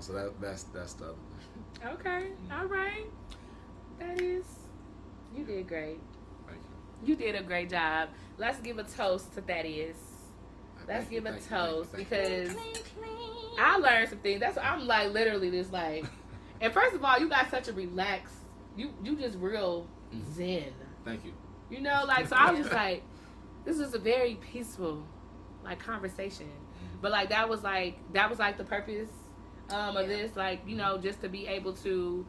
So that's the other thing. Okay, all right. You did great. Thank you. You did a great job. Let's give a toast to Thaddeus. Let's give a toast because I learned some things. That's why I'm like literally just like. And first of all, you got such a relaxed. You just real zen. Thank you. You know, like so I was just like, this is a very peaceful, like conversation. But like that was like the purpose of this, like just to be able to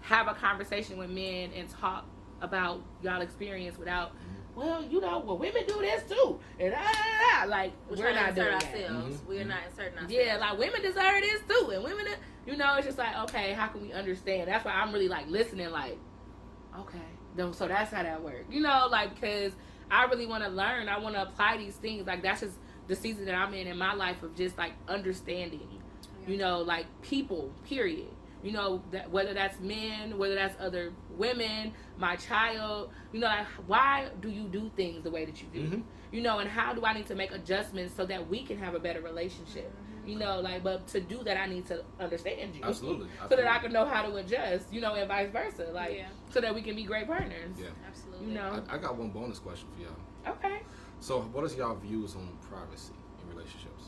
have a conversation with men and talk about y'all experience without. Well, women do this too, and like we're not doing ourselves. We're not inserting ourselves. Yeah, like women deserve this too, and women, it's just like okay, how can we understand? That's why I'm really like listening, like okay, so that's how that works, like because I really want to learn, I want to apply these things, like that's just the season that I'm in my life of just like understanding, like people, period. That whether that's men, whether that's other women, my child, like why do you do things the way that you do? And how do I need to make adjustments so that we can have a better relationship? But to do that I need to understand you. Absolutely. So that I can know how to adjust, and vice versa. So that we can be great partners. Yeah. Absolutely. I got one bonus question for y'all. Okay. So what is y'all views on privacy in relationships?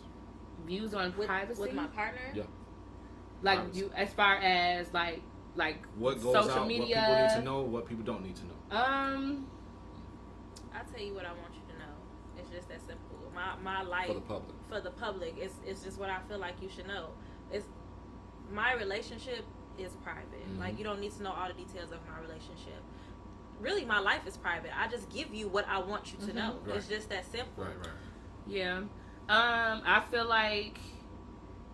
Views on privacy? With my partner? Yeah. Like you, as far as like what goes social out, media, what people need to know, what people don't need to know. I'll tell you what I want you to know. It's just that simple. My life for the public, it's just what I feel like you should know. It's my relationship is private. Like you don't need to know all the details of my relationship. Really, my life is private. I just give you what I want you to know. Right. It's just that simple. Right. Yeah. I feel like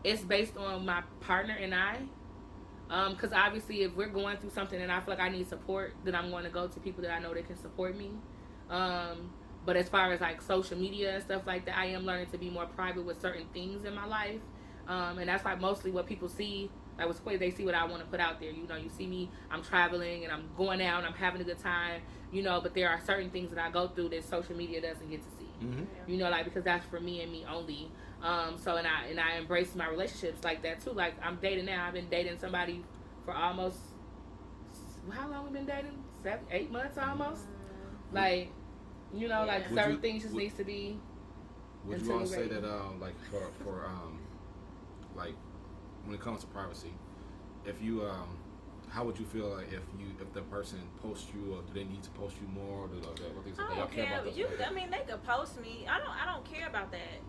it's based on my partner and I. Because obviously if we're going through something and I feel like I need support, then I'm going to go to people that I know that can support me. But as far as like social media and stuff like that, I am learning to be more private with certain things in my life. And that's like mostly what people see. Like what's cool, they see what I want to put out there. You see me, I'm traveling and I'm going out and I'm having a good time. But there are certain things that I go through that social media doesn't get to see. Because that's for me and me only. So and I embrace my relationships like that too. Like I'm dating now. I've been dating somebody for almost, how long we been dating? 7-8 months almost. Like, like certain things just needs to be. Would you all say that like for like when it comes to privacy, if you how would you feel like if the person posts you, or do they need to post you more, or what things like that? I don't care about that. I mean, they could post me. I don't care about that.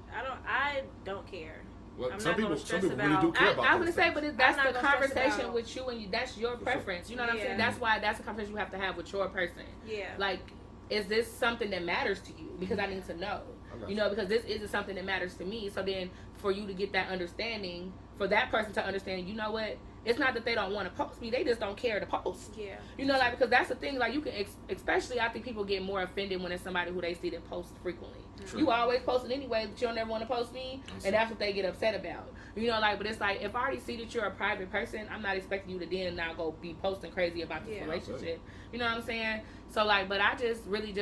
I don't care. Well, some people really do care about. I would say, but that's the conversation with you, and that's your preference. You know what I'm saying? That's why that's a conversation you have to have with your person. Yeah. Like, is this something that matters to you? Because I need to know. Because this isn't something that matters to me. So then, for you to get that understanding, for that person to understand, you know what? It's not that they don't want to post me; they just don't care to post. Yeah. Because that's the thing. Like you can, especially I think people get more offended when it's somebody who they see that posts frequently. True. You always posting anyway, but you don't ever want to post me, and that's what they get upset about. But it's like if I already see that you're a private person, I'm not expecting you to then now go be posting crazy about this relationship. You know what I'm saying? So but I just really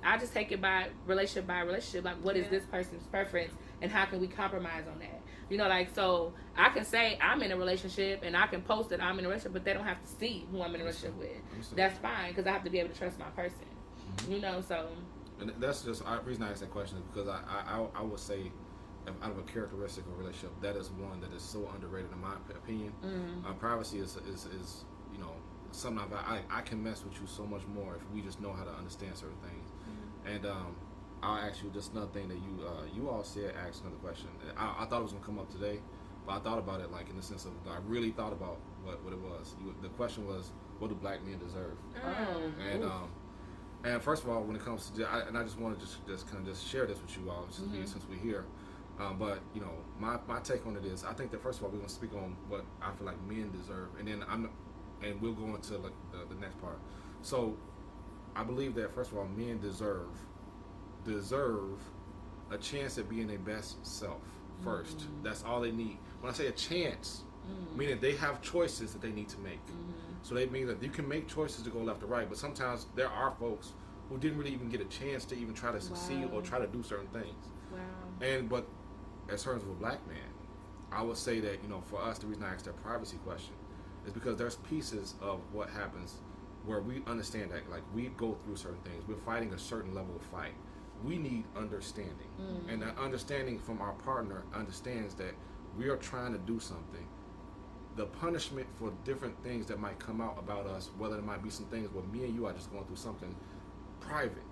I just take it by relationship. Like what is this person's preference, and how can we compromise on that? So I can say I'm in a relationship and I can post that I'm in a relationship, but they don't have to see who I'm in a relationship with. That's fine because I have to be able to trust my person. So. And that's just the reason I asked that question is because I would say out of a characteristic of a relationship, that is one that is so underrated in my opinion. Privacy is something I can mess with you so much more if we just know how to understand certain things. And I'll ask you just another thing that you all said. Ask another question. I thought it was gonna come up today, but I thought about it like in the sense of I really thought about what it was. The question was, what do black men deserve? And first of all, when it comes to I just want to just share this with you all since we're here. But my take on it is I think that first of all we're gonna speak on what I feel like men deserve, and then and we'll go into like the next part. So I believe that first of all men deserve a chance at being their best self first. That's all they need. When I say a chance, meaning they have choices that they need to make. So they mean that you can make choices to go left or right, but sometimes there are folks who didn't really even get a chance to even try to succeed or try to do certain things. But as terms of a black man, I would say that, for us, the reason I asked that privacy question is because there's pieces of what happens where we understand that, like, we go through certain things. We're fighting a certain level of fight. We need understanding. And that understanding from our partner understands that we are trying to do something. The punishment for different things that might come out about us, whether it might be some things where me and you are just going through something private.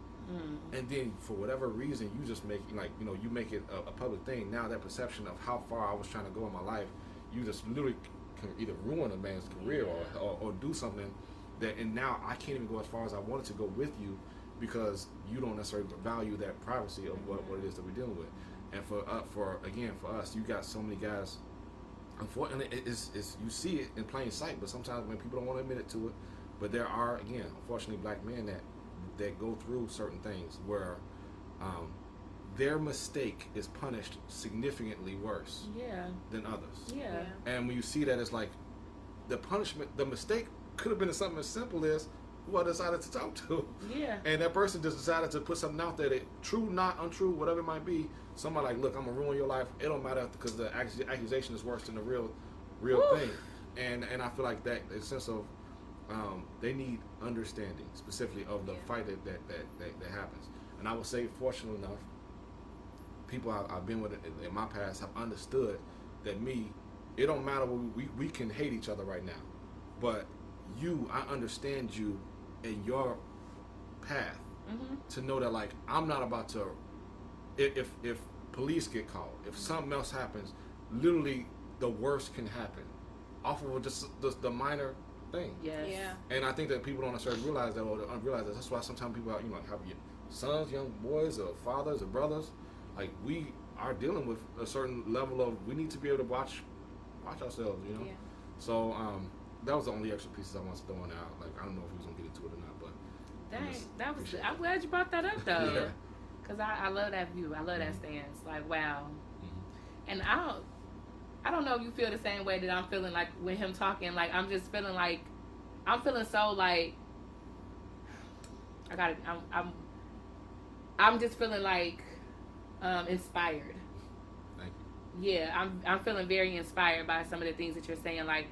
And then for whatever reason, you just make, you make it a public thing. Now that perception of how far I was trying to go in my life, you just literally can either ruin a man's career or do something that, and now I can't even go as far as I wanted to go with you because you don't necessarily value that privacy of what it is that we're dealing with. And for us, you got so many guys. Unfortunately, it's you see it in plain sight, but sometimes when people don't want to admit it to it, but there are, again, unfortunately, black men that go through certain things where their mistake is punished significantly worse than others. And when you see that, it's like the punishment, the mistake could have been something as simple as who I decided to talk to. And that person just decided to put something out there that, true, not untrue, whatever it might be. Somebody like, look, I'm gonna ruin your life. It don't matter because the accusation is worse than the real thing. And I feel like that, a sense of they need understanding, specifically of the fight that happens. And I would say, fortunately enough, people I've been with in my past have understood that it don't matter what we can hate each other right now, but I understand you in your path to know that, like, I'm not about to, if police get called, if something else happens, literally the worst can happen off of just the minor thing. And I think that people don't necessarily realize that, or don't realize that. That's why sometimes people have your sons, young boys, or fathers, or brothers. Like, we are dealing with a certain level of, we need to be able to watch ourselves, So that was the only extra pieces I wanted to throw in out. Like, I don't know if he was gonna get into it or not, but I'm glad you brought that up though, because I love that view. I love that stance. Like, wow. And I don't know if you feel the same way that I'm feeling, like, with him talking. Like, I'm just feeling like, I'm feeling so, like, I'm just feeling like inspired. Thank you. Yeah, I'm feeling very inspired by some of the things that you're saying. Like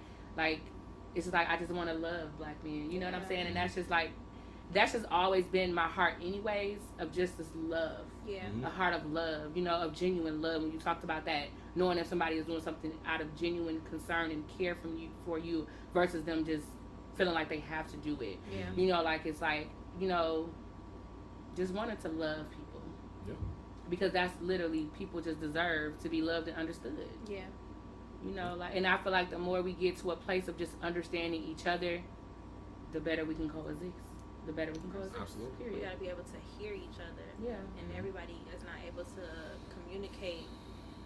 it's just like, I just want to love black men. You know what I'm saying? And that's just always been my heart anyways, of just this love. A heart of love, of genuine love. When you talked about that, knowing that somebody is doing something out of genuine concern and care for you versus them just feeling like they have to do it. Like, it's like, just wanting to love people. Because that's literally, people just deserve to be loved and understood. Like, and I feel like the more we get to a place of just understanding each other, the better we can coexist. Absolutely. Period. We gotta be able to hear each other. And everybody is not able to communicate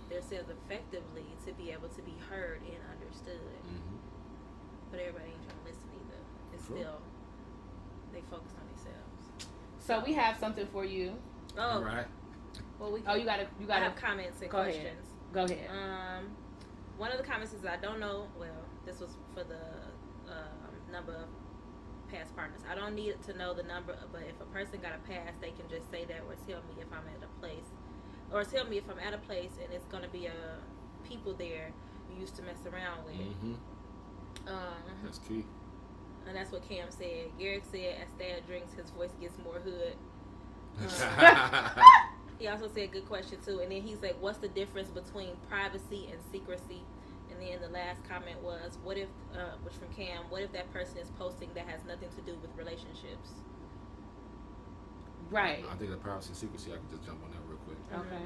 themselves effectively to be able to be heard and understood. But everybody ain't trying to listen either. It's still, they focus on themselves. So we have something for you. All right. Well, you gotta I have comments and questions. Go ahead. One of the comments is, I don't know. Well, this was for the number of past partners. I don't need to know the number, but if a person got a pass, they can just say that, or tell me if I'm at a place, or tell me if I'm at a place and it's gonna be people there you used to mess around with. That's key. And that's what Cam said. Garrick said, as Dad drinks, his voice gets more hood. He also said, good question too. And then he's like, what's the difference between privacy and secrecy? And then the last comment was, what if, which from Cam, what if that person is posting that has nothing to do with relationships? Right. I think the privacy and secrecy, I can just jump on that real quick. Okay.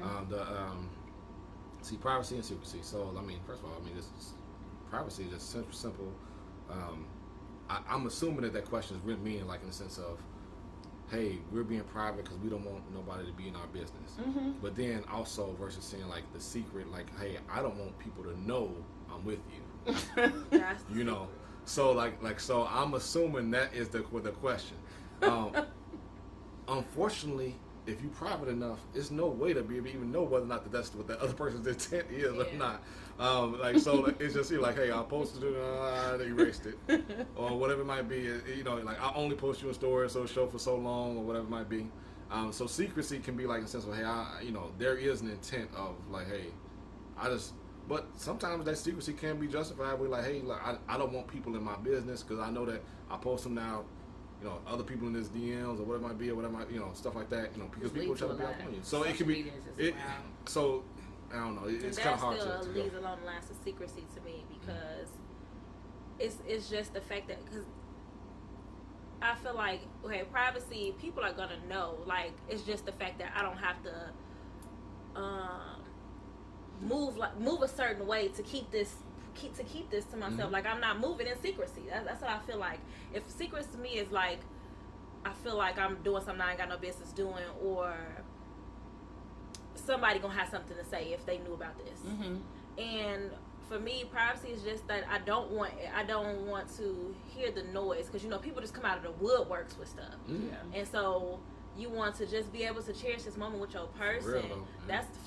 See, privacy and secrecy. So, I mean, first of all, privacy is just simple. I'm assuming that question is really meaning, like, in the sense of, hey, we're being private because we don't want nobody to be in our business. But then also versus saying, like, the secret, like, hey, I don't want people to know I'm with you. So so I'm assuming that is the question. Unfortunately, if you private enough, it's no way to be able to even know whether or not that's what the other person's intent is or not. Like, so it's just like, hey, I posted it, they erased it, or whatever it might be. You know, like I only post you in stories, so show for so long, or whatever it might be. So secrecy can be like in the sense of, hey, there is an intent of like, hey, but sometimes that secrecy can be justified with like, hey, like, I don't want people in my business because I know that I post them now. You know, other people in his DMs or whatever it might be, or whatever stuff like that. You know, because people try to be out on you. So it can be. So I don't know. It's kind of hard to. That still leaves along the lines of secrecy to me because it's just the fact that because I feel like privacy, people are gonna know. Like it's just the fact that I don't have to move a certain way to keep this to myself. Mm-hmm. Like I'm not moving in secrecy. That's what I feel like. If secrecy to me is like I feel like I'm doing something I ain't got no business doing, or somebody gonna have something to say if they knew about this. Mm-hmm. And for me, privacy is just that I don't want to hear the noise because people just come out of the woodworks with stuff. Mm-hmm. Yeah. And so you want to just be able to cherish this moment with your person. Real,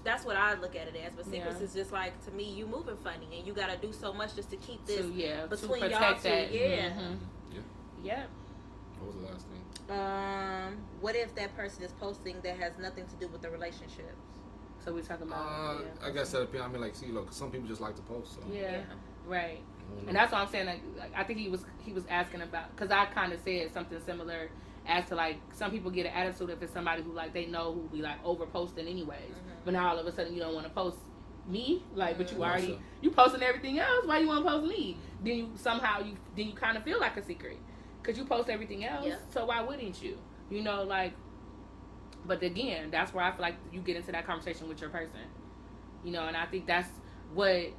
that's what I look at it as. But secrecy Yeah. is just like, to me, you moving funny and you gotta do so much just to keep this between to y'all two. that. Yeah. Mm-hmm. Yeah. Yeah. What was the last thing? What if that person is posting that has nothing to do with the relationship? So we're talking about. I guess that depends. I mean, like, see, look, some people just like to post. So. Yeah. Right. And that's what I'm saying. Like I think he was asking about, because I kind of said something similar as to like some people get an attitude if it's somebody who like they know who be like over posting anyways, but now all of a sudden you don't want to post me, like, but you already you posting everything else. Why you want to post me? Then you somehow you kind of feel like a secret because you post everything else. Yeah. So why wouldn't you? You know, like. But again, that's where I feel like you get into that conversation with your person. You know, and I think that's what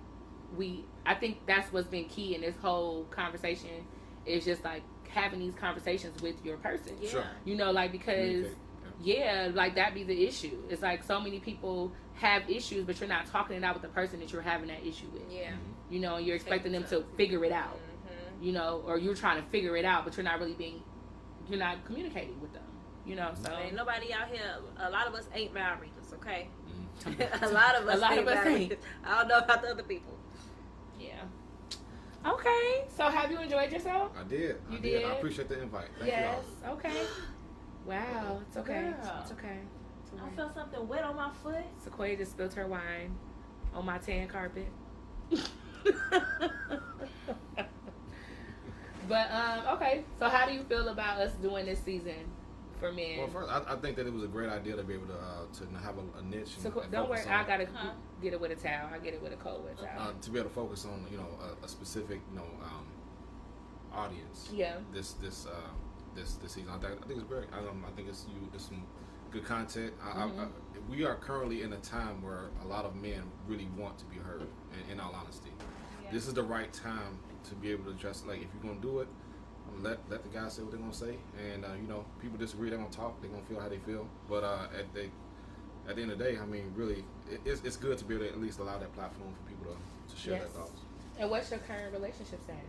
that's what's been key in this whole conversation is just like having these conversations with your person. Yeah. Sure. You know, like because like that be the issue. It's like so many people have issues, but you're not talking it out with the person that you're having that issue with. Yeah. You know, and you're expecting them to figure it out. Mm-hmm. You know, or you're trying to figure it out, but you're not communicating with them. You know, so ain't nobody out here. A lot of us ain't mind readers, okay? Mm-hmm. a lot of us ain't. I don't know about the other people. Yeah. Okay. So have you enjoyed yourself? I did. You did? I appreciate the invite. Thank yes. you all. Okay. Wow. It's okay. Girl. It's okay. I felt something wet on my foot. Sequoia just spilled her wine on my tan carpet. But okay. So how do you feel about us doing this season for men? Well, first, I think that it was a great idea to be able to have a niche. And don't worry, on, I gotta get it with a towel. I get it with a cold wet towel. To be able to focus on a specific audience. Yeah. This season, I think it's great. I think it's some good content. We are currently in a time where a lot of men really want to be heard. In all honesty, this is the right time to be able to just like if you're gonna do it. Let the guys say what they're gonna say, and people disagree. They're gonna talk. They're gonna feel how they feel. But at the end of the day, I mean, really, it's good to be able to at least allow that platform for people to share their thoughts. And what's your current relationship status?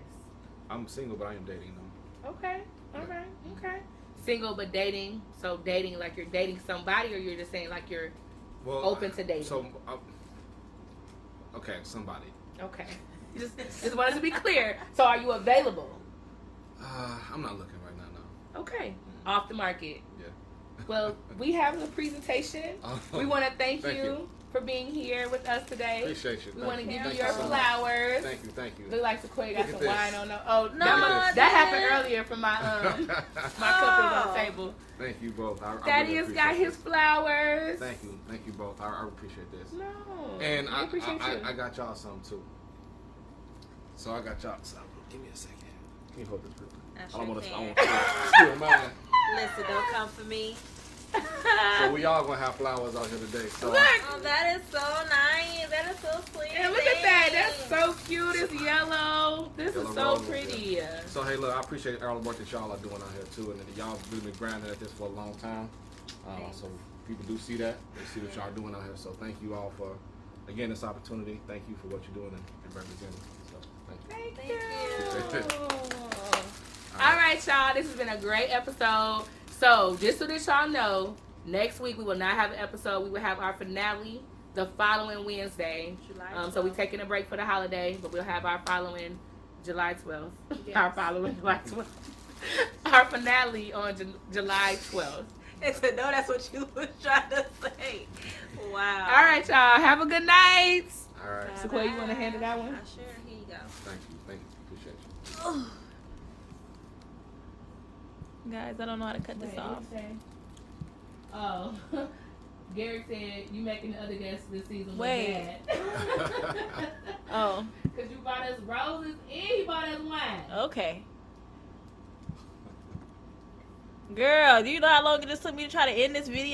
I'm single, but I am dating them. Okay. Okay. Single but dating. So dating like you're dating somebody, or you're just saying like you're open to dating. So okay, somebody. Okay. Just wanted to be clear. So are you available? I'm not looking right now. No. Okay. Off the market. Yeah. Well, we have a presentation. We want to thank you for being here with us today. Appreciate you. We want to give you your flowers. Thank you. Look like Sequoia got some wine on the. Oh, no, that happened earlier from my my cup is on the table. Thank you both. Thaddeus got his flowers. Thank you both. I appreciate this. No. And I got y'all some too. So I got y'all some. Give me a second. Can you hold this? I don't want to steal mine. Listen, don't come for me. So we all gonna have flowers out here today. So. Oh, that is so nice. That is so sweet. And look at that. That's so cute. It's yellow. This is so pretty. So hey, look, I appreciate all the work that y'all are doing out here too, and y'all really been grinding at this for a long time. So people do see that. They see what y'all doing out here. So thank you all for again this opportunity. Thank you for what you're doing and representing. So thank you. Thank you. All right, y'all. This has been a great episode. So, just so that y'all know, Next week we will not have an episode. We will have our finale the following Wednesday. July So we're 12th. taking a break for the holiday, but we'll have our following July 12th. Yes. Our following July 12th. Our finale on July 12th. And so, no, that's what you was trying to say. Wow. All right, y'all. Have a good night. All right. Sequoia, you want to handle that one? Sure, here you go. Thank you. Appreciate you. Guys, I don't know how to cut this off. Oh, Gary said you making the other guests this season look Wait. bad. Oh, Because you bought us roses and he bought us wine. okay. Girl, do you know how long it just took me to try to end this video?